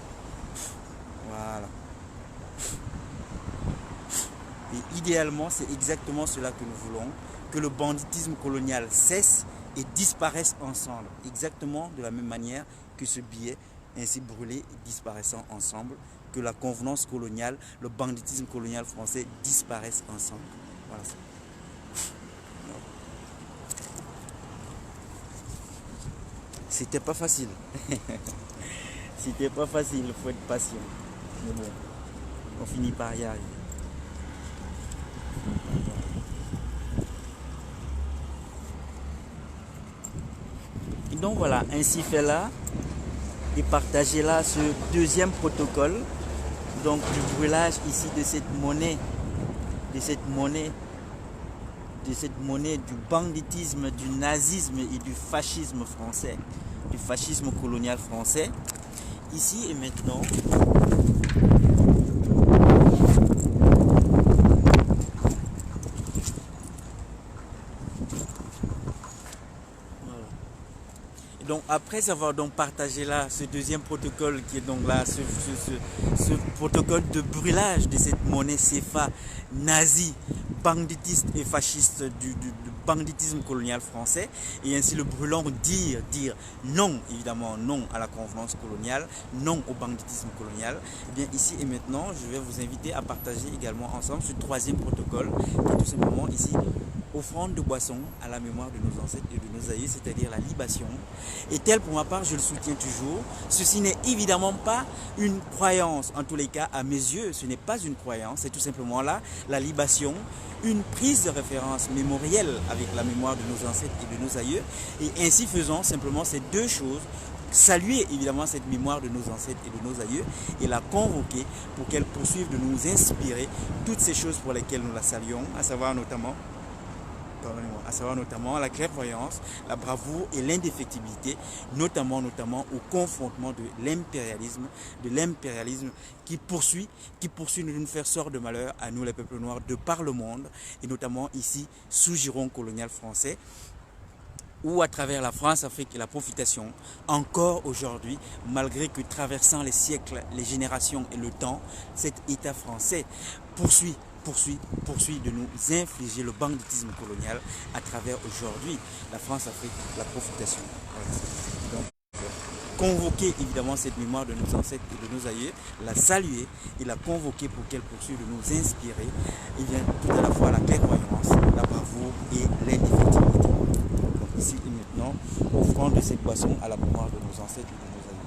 Voilà. Et idéalement, c'est exactement cela que nous voulons, que le banditisme colonial cesse et disparaisse ensemble. Exactement de la même manière que ce billet ainsi brûlé disparaissant ensemble, que la convenance coloniale, le banditisme colonial français disparaissent ensemble. Voilà. C'était pas facile. C'était pas facile, il faut être patient. Mais bon, on finit par y arriver. Et donc voilà, ainsi fait là, et partagez là ce deuxième protocole, donc du brûlage ici de cette monnaie, du banditisme, du nazisme et du fascisme français, du fascisme colonial français, ici et maintenant. Donc après avoir donc partagé là ce deuxième protocole qui est donc là ce protocole de brûlage de cette monnaie CFA nazie, banditiste et fasciste du banditisme colonial français, et ainsi le brûlant dire non, évidemment non à la convenance coloniale, non au banditisme colonial, et bien ici et maintenant je vais vous inviter à partager également ensemble ce troisième protocole qui est tout simplement ici offrande de boissons à la mémoire de nos ancêtres et de nos aïeux, c'est-à-dire la libation. Et tel pour ma part, je le soutiens toujours. Ceci n'est évidemment pas une croyance, en tous les cas, à mes yeux, ce n'est pas une croyance, c'est tout simplement là, la libation, une prise de référence mémorielle avec la mémoire de nos ancêtres et de nos aïeux. Et ainsi faisant, simplement ces deux choses, saluer évidemment cette mémoire de nos ancêtres et de nos aïeux et la convoquer pour qu'elle poursuive de nous inspirer toutes ces choses pour lesquelles nous la saluons, à savoir notamment la clairvoyance, la bravoure et l'indéfectibilité, notamment au confrontement de l'impérialisme qui poursuit de nous faire sort de malheur à nous les peuples noirs de par le monde, et notamment ici sous giron colonial français, ou à travers la France, Afrique et la profitation, encore aujourd'hui, malgré que traversant les siècles, les générations et le temps, cet État français poursuit de nous infliger le banditisme colonial à travers aujourd'hui la France-Afrique, la profitation. Voilà. Donc, convoquer évidemment cette mémoire de nos ancêtres et de nos aïeux, la saluer et la convoquer pour qu'elle poursuive de nous inspirer, et bien tout à la fois la clairvoyance, la bravoure et l'indéfectibilité. Donc ici et maintenant. maintenant offrande de cette boisson à la mémoire de nos ancêtres et de nos aïeux.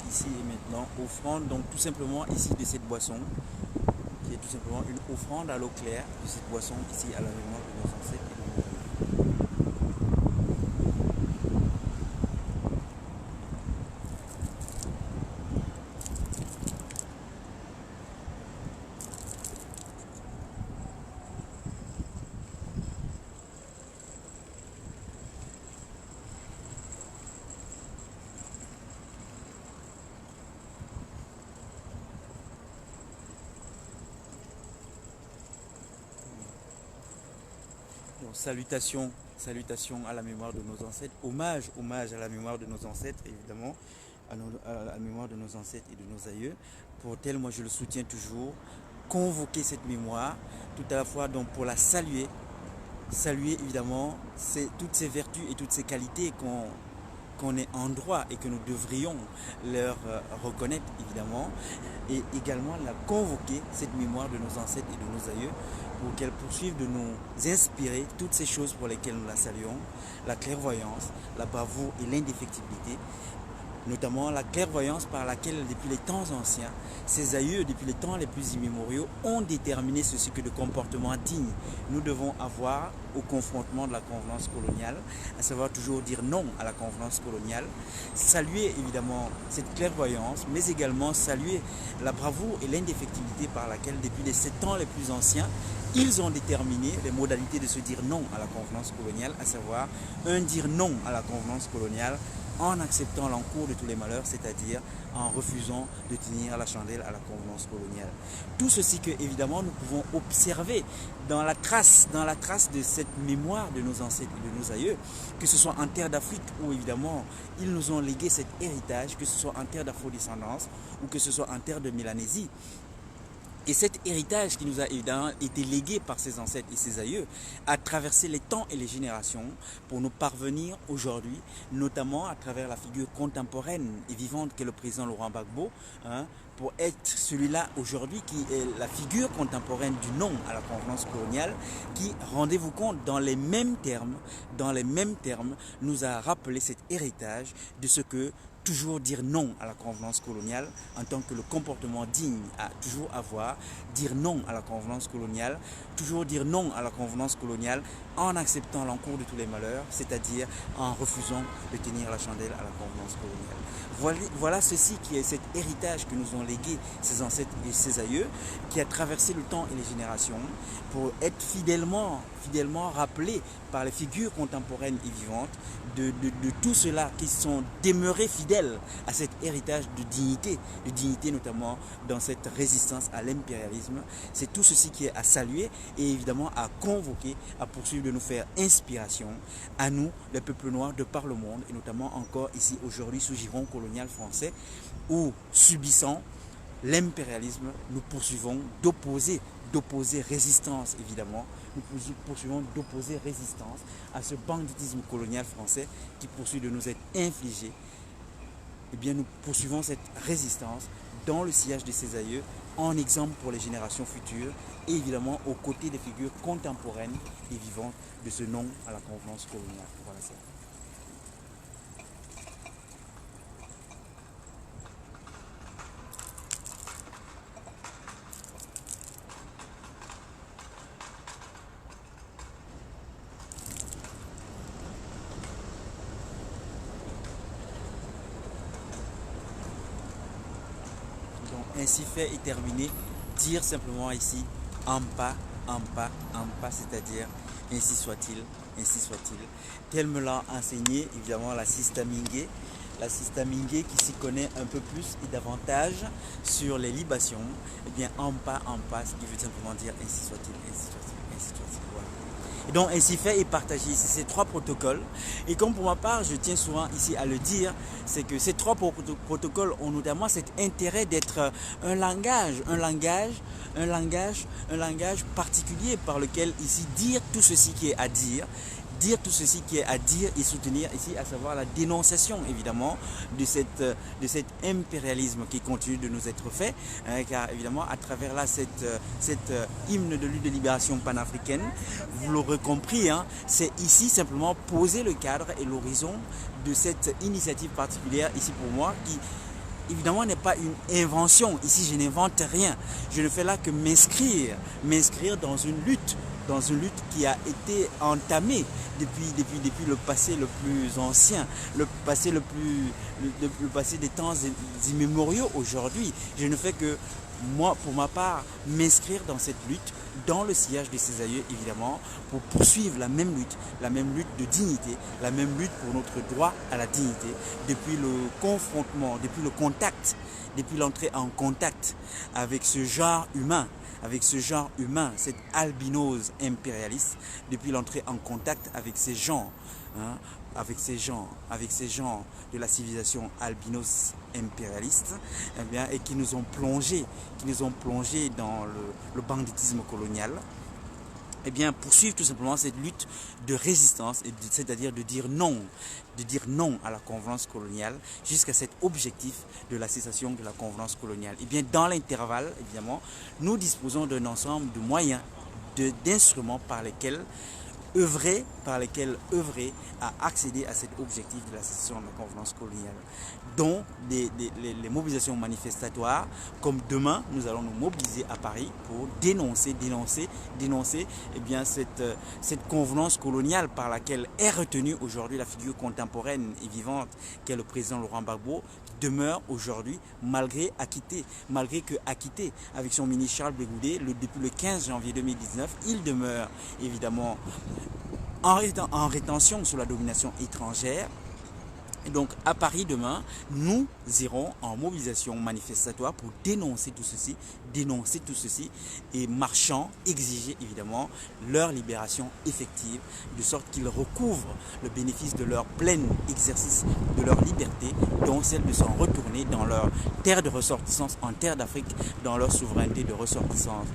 Ici et maintenant, offrande donc tout simplement ici de cette boisson, qui est tout simplement une offrande à l'eau claire de cette boisson ici à la mémoire de nos ancêtres et de nos aïeux. Donc, salutations, salutations à la mémoire de nos ancêtres, hommage, hommage à la mémoire de nos ancêtres, évidemment, à la mémoire de nos ancêtres et de nos aïeux. Pour tel, moi je le soutiens toujours, convoquer cette mémoire, tout à la fois donc pour la saluer, saluer évidemment toutes ces vertus et toutes ces qualités qu'on est en droit et que nous devrions leur reconnaître évidemment, et également la convoquer, cette mémoire de nos ancêtres et de nos aïeux, pour qu'elle poursuive de nous inspirer toutes ces choses pour lesquelles nous la saluons, la clairvoyance, la bravoure et l'indéfectibilité, notamment la clairvoyance par laquelle depuis les temps anciens, ces aïeux depuis les temps les plus immémoriaux ont déterminé ceci que de comportements dignes nous devons avoir au confrontement de la convenance coloniale, à savoir toujours dire non à la convenance coloniale, saluer évidemment cette clairvoyance, mais également saluer la bravoure et l'indéfectibilité par laquelle depuis les 7 ans les plus anciens, ils ont déterminé les modalités de se dire non à la convenance coloniale, à savoir dire non à la convenance coloniale en acceptant l'encours de tous les malheurs, c'est-à-dire en refusant de tenir la chandelle à la convenance coloniale. Tout ceci que, évidemment, nous pouvons observer dans la trace de cette mémoire de nos ancêtres et de nos aïeux, que ce soit en terre d'Afrique où, évidemment, ils nous ont légué cet héritage, que ce soit en terre d'afrodescendance ou que ce soit en terre de Mélanésie. Et cet héritage qui nous a évidemment été légué par ses ancêtres et ses aïeux a traversé les temps et les générations pour nous parvenir aujourd'hui, notamment à travers la figure contemporaine et vivante qu'est le président Laurent Gbagbo, pour être celui-là aujourd'hui qui est la figure contemporaine du non à la convenance coloniale, qui, rendez-vous compte, dans les mêmes termes, nous a rappelé cet héritage de ce que toujours dire non à la convenance coloniale en tant que le comportement digne à toujours avoir, dire non à la convenance coloniale, toujours dire non à la convenance coloniale en acceptant l'encours de tous les malheurs, c'est-à-dire en refusant de tenir la chandelle à la convenance coloniale. Voilà ceci qui est cet héritage que nous ont légué ses ancêtres et ses aïeux, qui a traversé le temps et les générations pour être fidèlement rappelé par les figures contemporaines et vivantes de tout cela qui sont demeurés fidèles à cet héritage de dignité notamment dans cette résistance à l'impérialisme. C'est tout ceci qui est à saluer et évidemment à convoquer, à poursuivre de nous faire inspiration à nous, les peuples noirs de par le monde, et notamment encore ici aujourd'hui sous giron colonial français, où subissant l'impérialisme, nous poursuivons d'opposer résistance évidemment, nous poursuivons d'opposer résistance à ce banditisme colonial français qui poursuit de nous être infligé. Eh bien, nous poursuivons cette résistance dans le sillage de ses aïeux, en exemple pour les générations futures, et évidemment aux côtés des figures contemporaines et vivantes de ce non à la convenance coloniale. Voilà ça. Ainsi fait et terminé, dire simplement ici Ampa, Ampa, Ampa, c'est-à-dire ainsi soit-il, ainsi soit-il. Tel me l'a enseigné évidemment la Sista Mingué qui s'y connaît un peu plus et davantage sur les libations. Eh bien Ampa, Ampa, ce qui veut simplement dire ainsi soit-il, ainsi soit-il, ainsi soit-il. Voilà. Et donc ainsi fait et partager ici ces 3 protocoles. Et comme pour ma part, je tiens souvent ici à le dire, c'est que ces 3 protocoles ont notamment cet intérêt d'être un langage particulier par lequel ici dire tout ceci qui est à dire et soutenir ici, à savoir la dénonciation évidemment de cet impérialisme qui continue de nous être fait, car évidemment à travers là cette hymne de lutte de libération panafricaine, vous l'aurez compris, hein, c'est ici simplement poser le cadre et l'horizon de cette initiative particulière ici pour moi qui évidemment n'est pas une invention. Ici je n'invente rien, je ne fais là que m'inscrire dans une lutte qui a été entamée depuis le passé le plus ancien, le passé des temps immémoriaux. Aujourd'hui, je ne fais que, moi, pour ma part, m'inscrire dans cette lutte, dans le sillage de ses aïeux, évidemment, pour poursuivre la même lutte de dignité, la même lutte pour notre droit à la dignité, depuis le confrontement, depuis le contact, depuis l'entrée en contact avec ce genre humain, cette albinose impérialiste, depuis l'entrée en contact avec ces gens, hein, avec ces gens de la civilisation albinos impérialiste, eh bien, et qui nous ont plongé dans le banditisme colonial. Eh bien, poursuivre tout simplement cette lutte de résistance, c'est-à-dire de dire non à la convenance coloniale jusqu'à cet objectif de la cessation de la convenance coloniale. Eh bien, dans l'intervalle, évidemment, nous disposons d'un ensemble de moyens, d'instruments par lesquels œuvrer à accéder à cet objectif de la cessation de la convenance coloniale, dont les mobilisations manifestatoires, comme demain nous allons nous mobiliser à Paris pour dénoncer eh bien, cette convenance coloniale par laquelle est retenue aujourd'hui la figure contemporaine et vivante qu'est le président Laurent Gbagbo, demeure aujourd'hui malgré que acquitté avec son ministre Charles Blé Goudé depuis le 15 janvier 2019, il demeure évidemment en rétention sous la domination étrangère. Et donc à Paris demain, nous irons en mobilisation manifestatoire pour dénoncer tout ceci et marchant, exiger évidemment leur libération effective, de sorte qu'ils recouvrent le bénéfice de leur plein exercice de leur liberté, dont celle de s'en retourner dans leur terre de ressortissance, en terre d'Afrique, dans leur souveraineté de ressortissance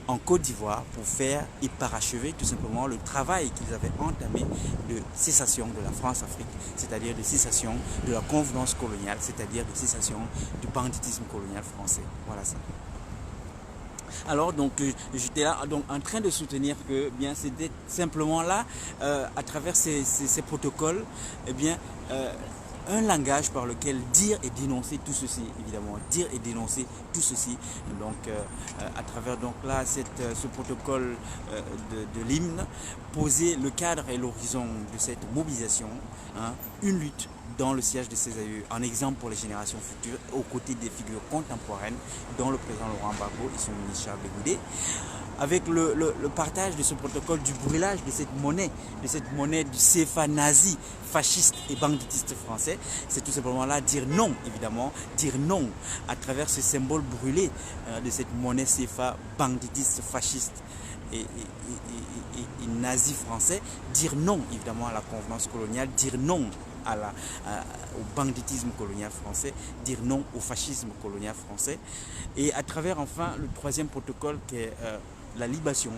en Côte d'Ivoire, pour faire et parachever tout simplement le travail qu'ils avaient entamé de cessation de la France-Afrique, c'est-à-dire de cessation de la convenance coloniale, c'est-à-dire de cessation du banditisme colonial français. Voilà ça. Alors donc j'étais là donc en train de soutenir que bien c'était simplement là à travers ces protocoles, eh bien un langage par lequel dire et dénoncer tout ceci, évidemment, donc à travers donc là ce protocole de l'hymne, poser le cadre et l'horizon de cette mobilisation, hein, une lutte dans le siège de ses aïeux, en exemple pour les générations futures, aux côtés des figures contemporaines, dont le président Laurent Gbagbo et son ministre Charles Blé Goudé, avec le partage de ce protocole, du brûlage de cette monnaie du CFA nazi, fasciste et banditiste français. C'est tout simplement là dire non, évidemment, dire non à travers ce symbole brûlé de cette monnaie CFA banditiste, fasciste et nazi français, dire non évidemment à la convenance coloniale, dire non au banditisme colonial français, dire non au fascisme colonial français, et à travers enfin le troisième protocole qui est la libation,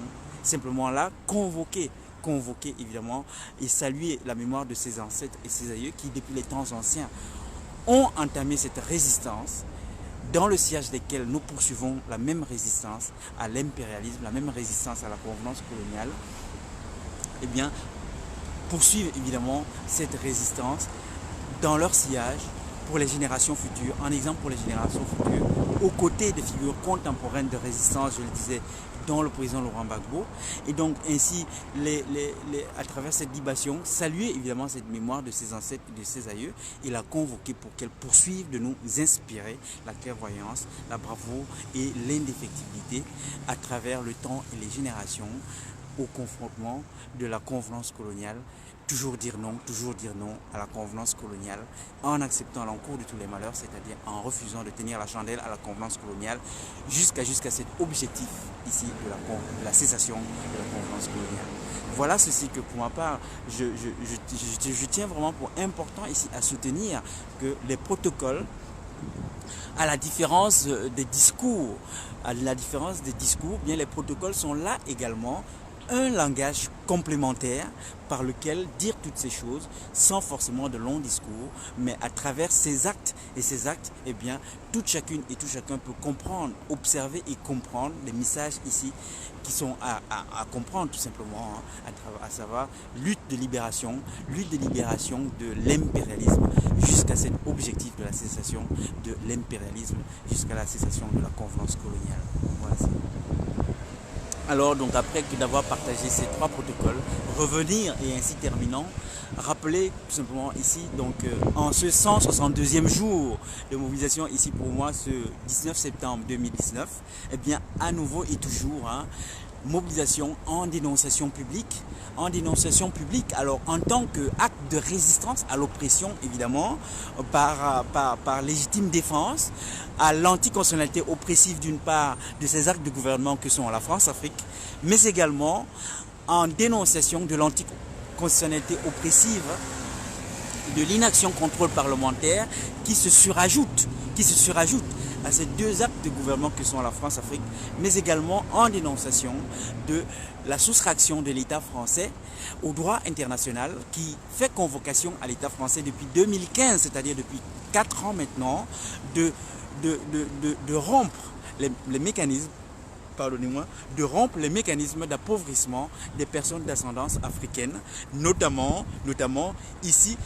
simplement là convoquer évidemment et saluer la mémoire de ses ancêtres et ses aïeux qui depuis les temps anciens ont entamé cette résistance, dans le sillage desquels nous poursuivons la même résistance à l'impérialisme, la même résistance à la convenance coloniale. Eh bien, poursuivre évidemment cette résistance dans leur sillage pour les générations futures, en exemple pour les générations futures, aux côtés des figures contemporaines de résistance, je le disais, dont le président Laurent Gbagbo, et donc ainsi à travers cette libation, saluer évidemment cette mémoire de ses ancêtres et de ses aïeux et la convoquer pour qu'elle poursuive de nous inspirer la clairvoyance, la bravoure et l'indéfectibilité à travers le temps et les générations, au confrontement de la convenance coloniale, toujours dire non à la convenance coloniale, en acceptant l'encours de tous les malheurs, c'est-à-dire en refusant de tenir la chandelle à la convenance coloniale, jusqu'à cet objectif ici de la cessation de la convenance coloniale. Voilà ceci que pour ma part, je tiens vraiment pour important ici à soutenir que les protocoles, à la différence des discours, bien les protocoles sont là également un langage complémentaire par lequel dire toutes ces choses sans forcément de longs discours, mais à travers ces actes. Et ces actes, eh bien, toute chacune et tout chacun peut comprendre, observer et comprendre les messages ici qui sont à comprendre tout simplement, hein, à savoir lutte de libération de l'impérialisme jusqu'à cet objectif de la cessation de l'impérialisme, jusqu'à la cessation de la convenance coloniale. Voilà. Alors donc après d'avoir partagé ces trois protocoles, revenir et ainsi terminant, rappeler tout simplement ici donc en ce 162e jour de mobilisation ici pour moi ce 19 septembre 2019, eh bien à nouveau et toujours mobilisation en dénonciation publique, alors en tant qu'acte de résistance à l'oppression évidemment, par légitime défense, à l'anticonstitutionnalité oppressive d'une part de ces actes de gouvernement que sont la France-Afrique, mais également en dénonciation de l'anticonstitutionnalité oppressive, de l'inaction contrôle parlementaire qui se surajoute à ces deux actes de gouvernement que sont la France-Afrique, mais également en dénonciation de la soustraction de l'État français au droit international qui fait convocation à l'État français depuis 2015, c'est-à-dire depuis 4 ans maintenant, de rompre les mécanismes, de rompre les mécanismes d'appauvrissement des personnes d'ascendance africaine, notamment ici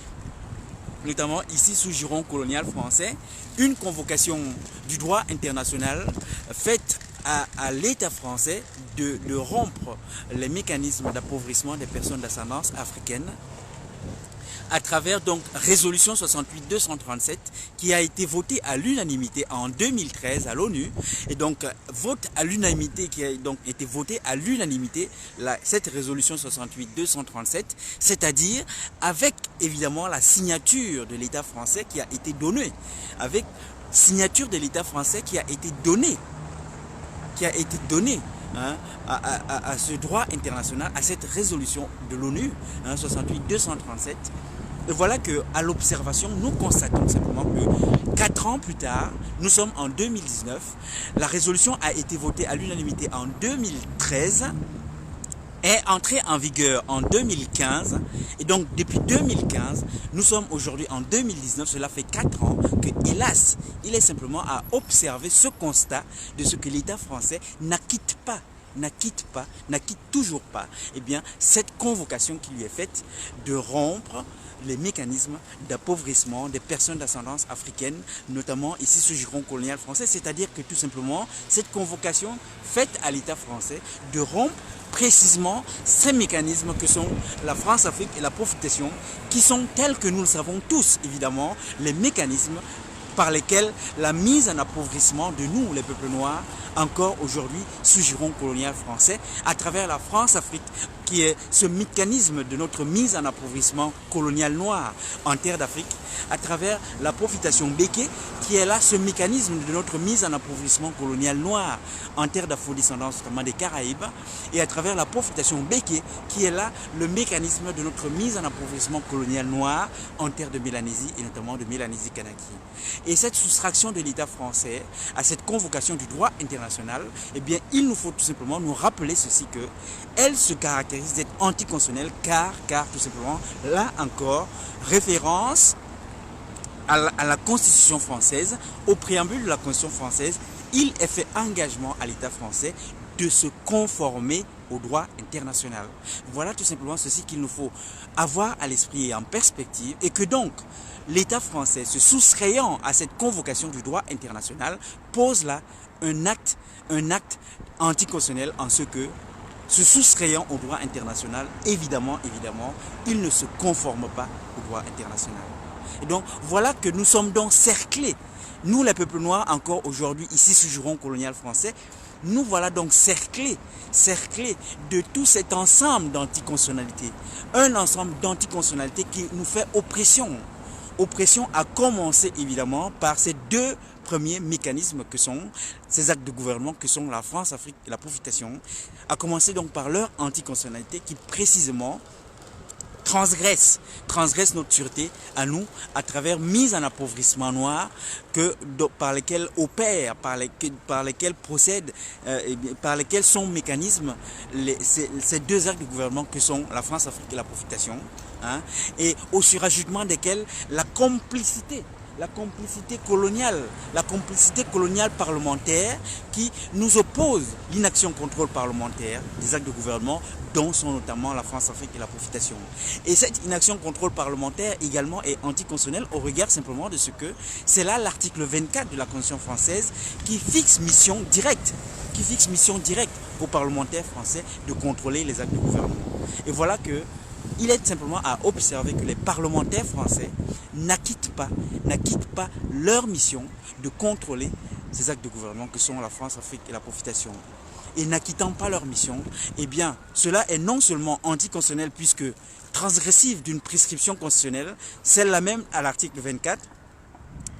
sous giron colonial français, une convocation du droit international faite à l'État français de rompre les mécanismes d'appauvrissement des personnes d'ascendance africaine à travers donc résolution 68-237 qui a été votée à l'unanimité en 2013 à l'ONU, et donc vote à l'unanimité qui a donc été votée à l'unanimité cette résolution 68-237, c'est-à-dire avec évidemment la signature de l'État français qui a été donnée, à ce droit international, à cette résolution de l'ONU 68-237. Et voilà qu'à l'observation, nous constatons simplement que 4 ans plus tard, nous sommes en 2019, la résolution a été votée à l'unanimité en 2013, est entrée en vigueur en 2015, et donc depuis 2015, nous sommes aujourd'hui en 2019, cela fait 4 ans que, hélas, il est simplement à observer ce constat de ce que l'État français n'acquitte toujours pas, eh bien, cette convocation qui lui est faite de rompre les mécanismes d'appauvrissement des personnes d'ascendance africaine, notamment ici sous giron colonial français, c'est-à-dire que tout simplement, cette convocation faite à l'État français de rompre précisément ces mécanismes que sont la France-Afrique et la profitation, qui sont tels que nous le savons tous, évidemment, les mécanismes par lesquels la mise en appauvrissement de nous, les peuples noirs, encore aujourd'hui sous giron colonial français, à travers la France-Afrique, qui est ce mécanisme de notre mise en appauvrissement colonial noir en terre d'Afrique, à travers la profitation béquée, qui est là ce mécanisme de notre mise en appauvrissement colonial noir en terre d'afro-descendance, notamment des Caraïbes, et à travers la profitation béquée, qui est là le mécanisme de notre mise en appauvrissement colonial noir en terre de Mélanésie, et notamment de Mélanésie-Kanaki. Et cette soustraction de l'État français à cette convocation du droit international, eh bien, il nous faut tout simplement nous rappeler ceci, que elle se caractérise d'être anticonstitutionnelle, car tout simplement, là encore, référence à la Constitution française, au préambule de la Constitution française, il est fait engagement à l'État français de se conformer au droit international. Voilà tout simplement ceci qu'il nous faut avoir à l'esprit et en perspective, et que donc l'État français, se soustrayant à cette convocation du droit international, pose là un acte anticonstitutionnel, en ce que, se soustrayant au droit international, évidemment, il ne se conforme pas au droit international. Et donc, voilà que nous sommes donc cerclés, nous les peuples noirs, encore aujourd'hui, ici sous giron colonial français, nous voilà donc cerclés de tout cet ensemble d'anticonstitutionnalité. Un ensemble d'anticonstitutionnalité qui nous fait oppression. Oppression a commencé évidemment par ces deux premiers mécanismes que sont ces actes de gouvernement que sont la France-Afrique et la profitation, a commencé donc par leur anticonstitutionnalité qui précisément transgresse notre sûreté à nous à travers mise en appauvrissement noir par lesquels opèrent, par lesquels procèdent, par lesquels sont mécanismes ces deux actes de gouvernement que sont la France-Afrique et la profitation, hein, et au surajoutement desquels la complicité coloniale parlementaire qui nous oppose l'inaction contrôle parlementaire des actes de gouvernement dont sont notamment la France-Afrique et la profitation. Et cette inaction contrôle parlementaire également est anticonstitutionnelle au regard simplement de ce que c'est là l'article 24 de la Constitution française qui fixe mission directe aux parlementaires français de contrôler les actes de gouvernement. Et voilà que il est simplement à observer que les parlementaires français n'acquittent pas leur mission de contrôler ces actes de gouvernement que sont la France-Afrique et la profitation. Et n'acquittant pas leur mission, eh bien, cela est non seulement anticonstitutionnel puisque transgressif d'une prescription constitutionnelle, celle-là même à l'article 24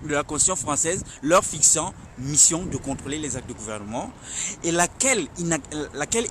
de la Constitution française, leur fixant mission de contrôler les actes de gouvernement, et laquelle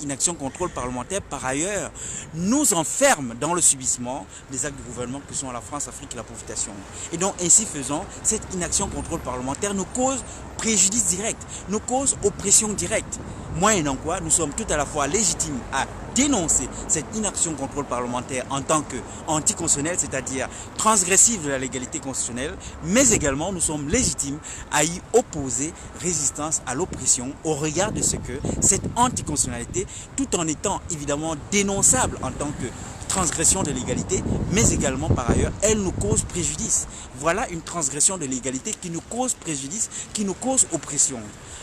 inaction contrôle parlementaire par ailleurs nous enferme dans le subissement des actes de gouvernement que sont la France-Afrique et la profitation. Et donc ainsi faisant, cette inaction contrôle parlementaire nous cause préjudice direct, nous cause oppression directe, moyennant quoi nous sommes tout à la fois légitimes à dénoncer cette inaction contrôle parlementaire en tant qu'anticonstitutionnelle, c'est-à-dire transgressive de la légalité constitutionnelle, mais également nous sommes légitimes à y opposer résistance à l'oppression au regard de ce que cette anticonstitutionnalité, tout en étant évidemment dénonçable en tant que transgression de l'égalité, mais également par ailleurs, elle nous cause préjudice. Voilà une transgression de l'égalité qui nous cause préjudice, qui nous cause oppression.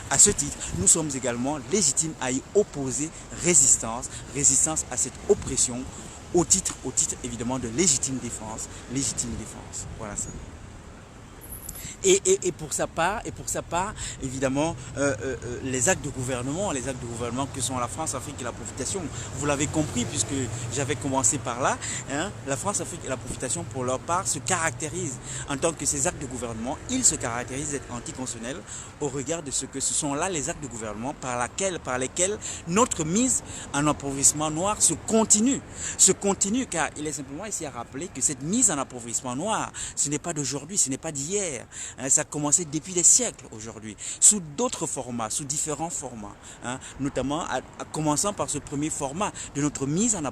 À ce titre, nous sommes également légitimes à y opposer résistance à cette oppression au titre évidemment de légitime défense. Voilà ça. Et pour sa part, évidemment, les actes de gouvernement que sont la France-Afrique et la profitation, vous l'avez compris puisque j'avais commencé par là, hein, la France-Afrique et la profitation pour leur part se caractérisent en tant que ces actes de gouvernement, ils se caractérisent d'être anticonstitutionnels au regard de ce que ce sont là les actes de gouvernement par lesquels notre mise en appauvrissement noir se continue car il est simplement ici à rappeler que cette mise en appauvrissement noir, ce n'est pas d'aujourd'hui, ce n'est pas d'hier. Ça a commencé depuis des siècles aujourd'hui, sous d'autres formats, sous différents formats, hein, notamment à commençant par ce premier format de notre mise en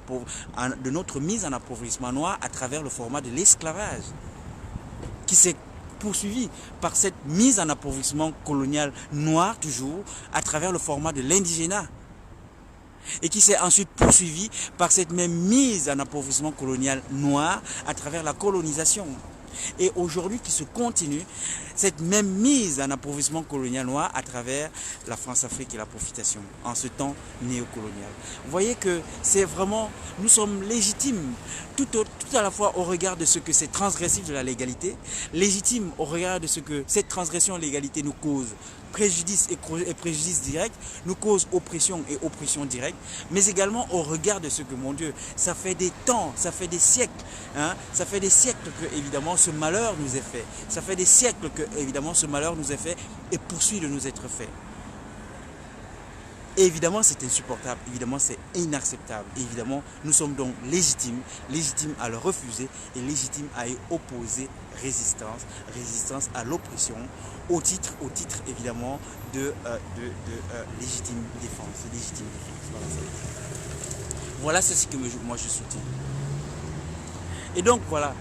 appauvrissement noir à travers le format de l'esclavage, qui s'est poursuivi par cette mise en appauvrissement colonial noir toujours à travers le format de l'indigénat, et qui s'est ensuite poursuivi par cette même mise en appauvrissement colonial noir à travers la colonisation. Et aujourd'hui qui se continue cette même mise en appauvrissement colonial noir à travers la France-Afrique et la profitation en ce temps néocolonial. Vous voyez que c'est vraiment, nous sommes légitimes tout à la fois au regard de ce que c'est transgressif de la légalité, légitimes au regard de ce que cette transgression de l'égalité nous cause préjudice et préjudice direct, nous cause oppression et oppression directe, mais également au regard de ce que, mon Dieu, ça fait des temps, ça fait des siècles, hein, ça fait des siècles que, évidemment, ce malheur nous est fait. Ça fait des siècles que, évidemment, ce malheur nous est fait et poursuit de nous être fait. Et évidemment, c'est insupportable, évidemment, c'est inacceptable. Et évidemment, nous sommes donc légitimes à le refuser et légitimes à y opposer résistance à l'oppression, au titre évidemment de légitime défense. Voilà ce que moi je soutiens. Et donc voilà.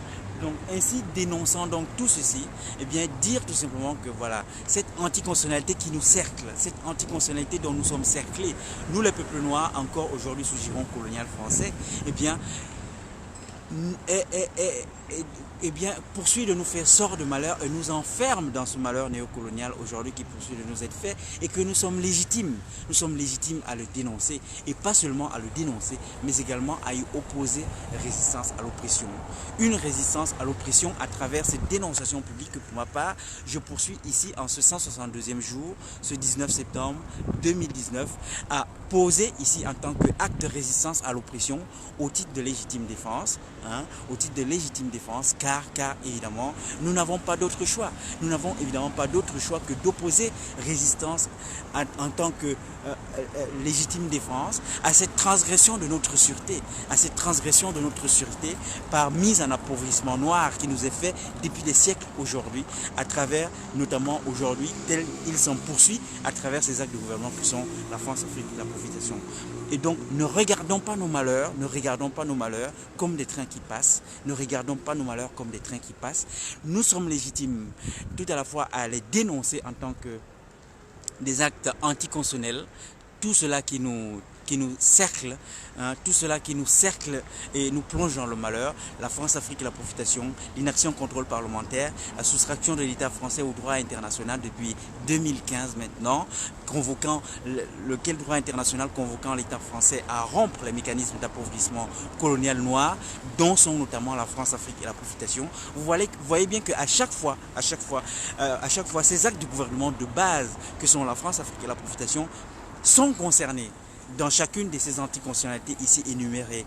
Donc ainsi dénonçant donc tout ceci, eh bien dire tout simplement que voilà, cette anticonstitutionnalité qui nous cercle, cette anticonstitutionnalité dont nous sommes cerclés, nous les peuples noirs encore aujourd'hui sous giron colonial français, eh bien eh bien, poursuit de nous faire sort de malheur et nous enferme dans ce malheur néocolonial aujourd'hui qui poursuit de nous être fait et que nous sommes légitimes. Nous sommes légitimes à le dénoncer et pas seulement à le dénoncer, mais également à y opposer résistance à l'oppression. Une résistance à l'oppression à travers cette dénonciation publique que pour ma part, je poursuis ici en ce 162e jour, ce 19 septembre 2019, à poser ici en tant qu'acte de résistance à l'oppression au titre de légitime défense, au titre de légitime défense, car évidemment, nous n'avons pas d'autre choix. Nous n'avons évidemment pas d'autre choix que d'opposer résistance en tant que légitime défense à cette transgression de notre sûreté, par mise en appauvrissement noir qui nous est fait depuis des siècles aujourd'hui, à travers notamment aujourd'hui, tel il s'en poursuit à travers ces actes de gouvernement qui sont la France-Afrique et la profitation. Et donc, ne regardons pas nos malheurs comme des trains qui passent. Nous sommes légitimes tout à la fois à les dénoncer en tant que des actes anticonstitutionnels, tout cela qui nous cercle, et nous plonge dans le malheur, la France-Afrique et la profitation, l'inaction contrôle parlementaire, la soustraction de l'État français au droit international depuis 2015 maintenant, lequel droit international convoquant l'État français à rompre les mécanismes d'appauvrissement colonial noir, dont sont notamment la France-Afrique et la profitation. Vous voyez bien qu'à chaque fois, ces actes du gouvernement de base que sont la France-Afrique et la profitation sont concernés dans chacune de ces anticonstitutionnalités ici énumérées.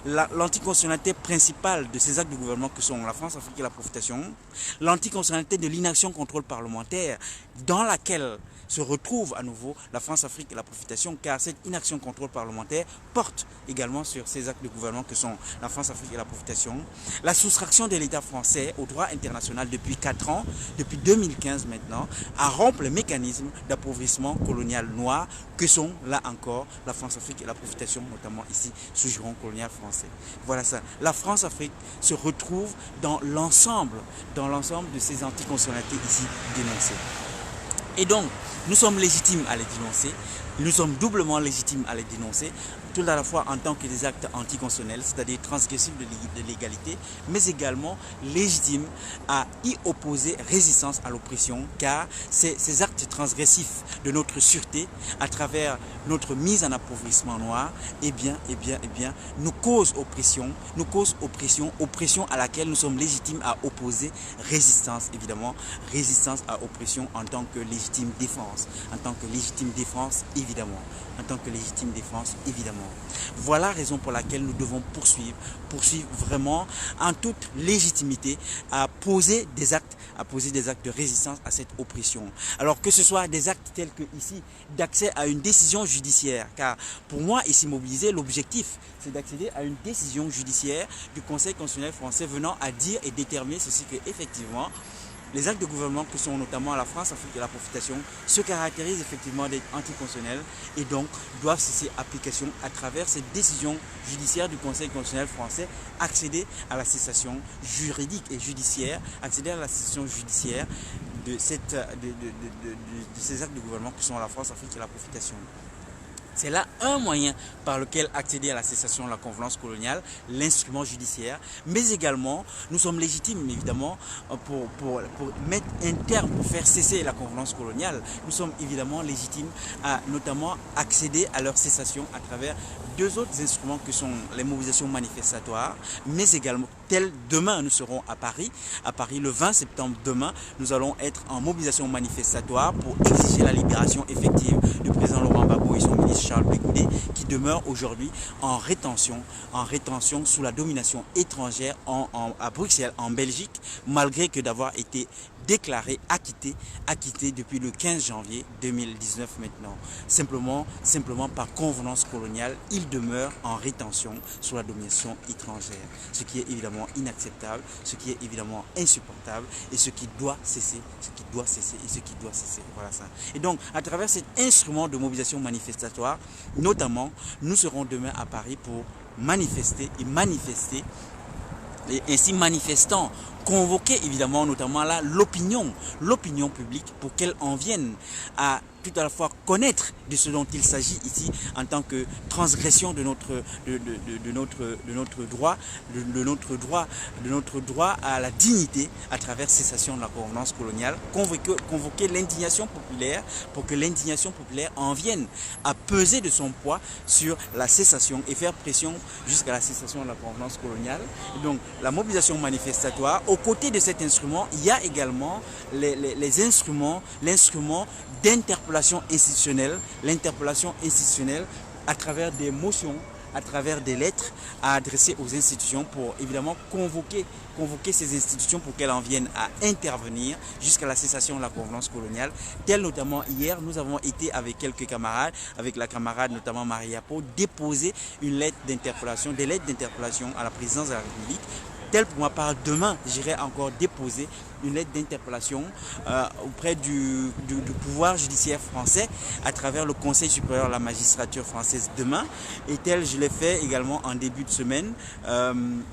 L'anticonstitutionnalité principale de ces actes de gouvernement que sont la France-Afrique et la profitation, l'anticonstitutionnalité de l'inaction contrôle parlementaire dans laquelle se retrouve à nouveau la France-Afrique et la profitation, car cette inaction contrôle parlementaire porte également sur ces actes de gouvernement que sont la France-Afrique et la profitation, la soustraction de l'État français au droit international depuis 4 ans, depuis 2015 maintenant, à rompre les mécanismes d'appauvrissement colonial noir que sont là encore la France-Afrique et la profitation, notamment ici sous giron colonial français. Voilà ça. La France-Afrique se retrouve dans l'ensemble de ces anticonstitutionnalités ici dénoncées. Et donc, nous sommes légitimes à les dénoncer, nous sommes doublement légitimes à les dénoncer, tout à la fois en tant que des actes anticonstitutionnels, c'est-à-dire transgressifs de l'égalité, mais également légitimes à y opposer résistance à l'oppression, car ces actes transgressifs de notre sûreté, à travers notre mise en appauvrissement noir, nous causent oppression à laquelle nous sommes légitimes à opposer résistance, évidemment, résistance à oppression en tant que légitime défense, évidemment. Voilà la raison pour laquelle nous devons poursuivre vraiment en toute légitimité à poser des actes de résistance à cette oppression. Alors que ce soit des actes tels que ici d'accès à une décision judiciaire, car pour moi ici mobilisé, l'objectif c'est d'accéder à une décision judiciaire du Conseil constitutionnel français venant à dire et déterminer ceci que effectivement les actes de gouvernement que sont notamment la France-Afrique et la profitation se caractérisent effectivement d'être anticonstitutionnels et donc doivent cesser application à travers cette décision judiciaire du Conseil constitutionnel français, accéder à la cessation juridique et judiciaire, de ces actes de gouvernement que sont la France-Afrique et la profitation. C'est là un moyen par lequel accéder à la cessation de la convenance coloniale, l'instrument judiciaire, mais également nous sommes légitimes évidemment pour mettre un terme, pour faire cesser la convenance coloniale. Nous sommes évidemment légitimes à notamment accéder à leur cessation à travers deux autres instruments que sont les mobilisations manifestatoires, mais également demain nous serons à Paris le 20 septembre demain, nous allons être en mobilisation manifestatoire pour exiger la libération effective du président Laurent Gbagbo et son ministre Charles Blé Goudé qui demeurent aujourd'hui en rétention sous la domination étrangère à Bruxelles, en Belgique, malgré que d'avoir été déclaré acquitté depuis le 15 janvier 2019 maintenant. Simplement par convenance coloniale, il demeure en rétention sous la domination étrangère. Ce qui est évidemment inacceptable, ce qui est évidemment insupportable et ce qui doit cesser, Voilà ça. Et donc, à travers cet instrument de mobilisation manifestatoire, notamment, nous serons demain à Paris pour manifester, et ainsi manifestant, convoquer évidemment notamment là l'opinion publique pour qu'elle en vienne à tout à la fois connaître de ce dont il s'agit ici en tant que transgression de notre droit à la dignité à travers cessation de la convenance coloniale, convoquer l'indignation populaire pour que l'indignation populaire en vienne à peser de son poids sur la cessation et faire pression jusqu'à la cessation de la convenance coloniale. Et donc la mobilisation manifestatoire, aux côtés de cet instrument, il y a également l'instrument d'interpellation institutionnelle, l'interpellation institutionnelle à travers des motions, à travers des lettres à adresser aux institutions pour évidemment convoquer ces institutions pour qu'elles en viennent à intervenir jusqu'à la cessation de la convenance coloniale. Tel notamment hier, nous avons été avec quelques camarades, avec la camarade notamment Maria Po, déposer une lettre d'interpellation, des lettres d'interpellation à la présidence de la République. Tel pour ma part, demain, j'irai encore déposer une lettre d'interpellation auprès du pouvoir judiciaire français à travers le Conseil supérieur de la magistrature française demain. Et tel, je l'ai fait également en début de semaine,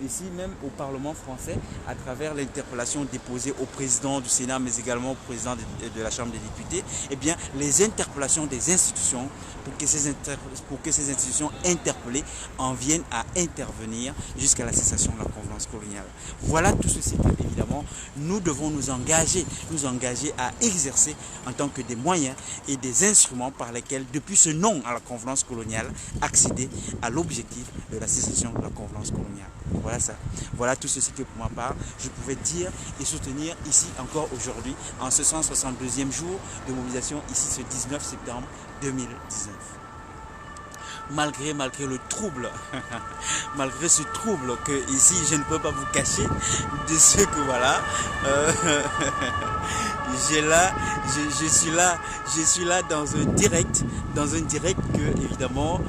ici même au Parlement français, à travers l'interpellation déposée au président du Sénat, mais également au président de la Chambre des députés. Eh bien, les interpellations des institutions pour que ces institutions interpellées en viennent à intervenir jusqu'à la cessation de la convenance coloniale. Voilà tout ceci que, évidemment, nous devons nous engager à exercer en tant que des moyens et des instruments par lesquels, depuis ce non à la convenance coloniale, accéder à l'objectif de la cessation de la convenance coloniale. Voilà ça. Voilà tout ceci que pour ma part, je pouvais dire et soutenir ici encore aujourd'hui, en ce 162e jour de mobilisation, ici ce 19 septembre 2019. Malgré le trouble, malgré ce trouble que ici je ne peux pas vous cacher de ce que voilà, je suis là dans un direct que évidemment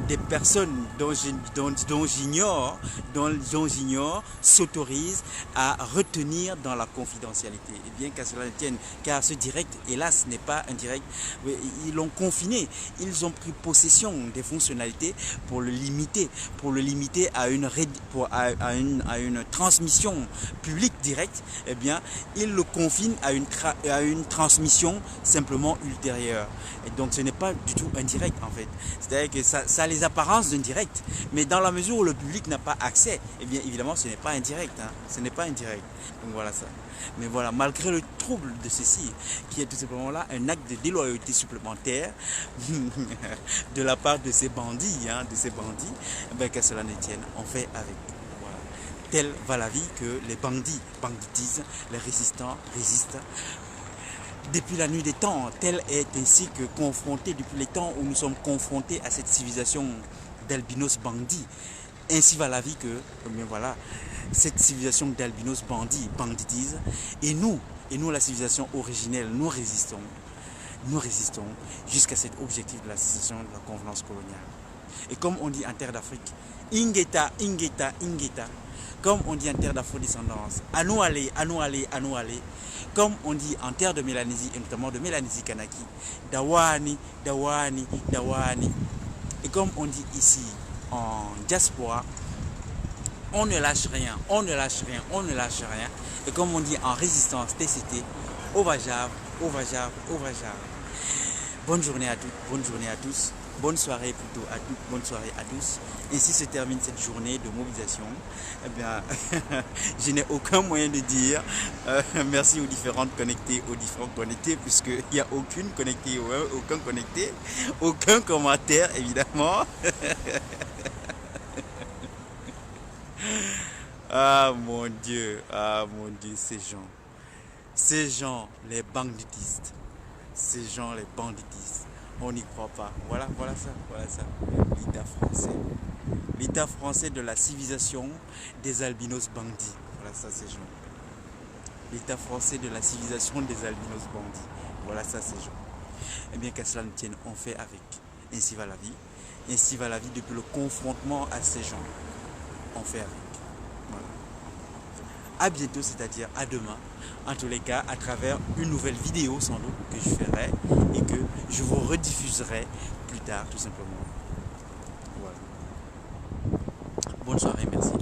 des personnes dont j'ignore s'autorisent à retenir dans la confidentialité. Et bien qu'à cela ne tienne, car ce direct, hélas, n'est pas un direct, ils l'ont confiné, ils ont pris possession des fonctionnalités pour le limiter à une transmission publique directe. Eh bien, ils le confinent à une transmission simplement ultérieure. Et donc ce n'est pas du tout un direct en fait. C'est-à-dire que ça a les apparences d'un direct, mais dans la mesure où le public n'a pas accès, eh bien évidemment ce n'est pas un direct. Ce n'est pas un direct. Donc voilà ça. Mais voilà, malgré le trouble de ceci, qui est tout simplement là un acte de déloyauté supplémentaire de la part de ces bandits, eh bien, qu'à cela ne tienne, on fait avec. Voilà. Telle va la vie que les bandits banditisent, les résistants résistent. Depuis la nuit des temps, tel est ainsi que confronté, depuis les temps où nous sommes confrontés à cette civilisation d'albinos bandits, ainsi va la vie que, bien voilà, cette civilisation d'albinos bandits banditise, et nous la civilisation originelle, nous résistons jusqu'à cet objectif de la cessation de la convenance coloniale. Et comme on dit en terre d'Afrique, Ingeta, Ingeta, Ingeta. Comme on dit en terre d'Afro-descendance, à nous aller, à nous aller, à nous aller. Comme on dit en terre de Mélanésie, et notamment de Mélanésie Kanaki, Dawani, Dawani, Dawani. Et comme on dit ici en diaspora, on ne lâche rien, on ne lâche rien, on ne lâche rien. Et comme on dit en résistance TCT, Ovajav, Ovajav, Ovajav. Bonne journée à toutes, bonne journée à tous. Bonne soirée plutôt à toutes, bonne soirée à tous. Ainsi se termine cette journée de mobilisation. Eh bien, je n'ai aucun moyen de dire merci aux différents connectés, puisqu'il n'y a aucune connectée, aucun connecté, aucun commentaire évidemment. Ah mon Dieu, ces gens, les banditistes, on n'y croit pas. Voilà ça. L'état français de la civilisation des albinos bandits. Voilà ça, ces gens. L'état français de la civilisation des albinos bandits. Voilà ça, ces gens. Eh bien, qu'à cela ne tienne, on fait avec. Ainsi va la vie. Ainsi va la vie depuis le confrontement à ces gens. On fait avec. Voilà. À bientôt, c'est-à-dire à demain. En tous les cas, à travers une nouvelle vidéo sans doute que je ferai et que je vous rediffuserai plus tard, tout simplement. Voilà. Bonne soirée, merci.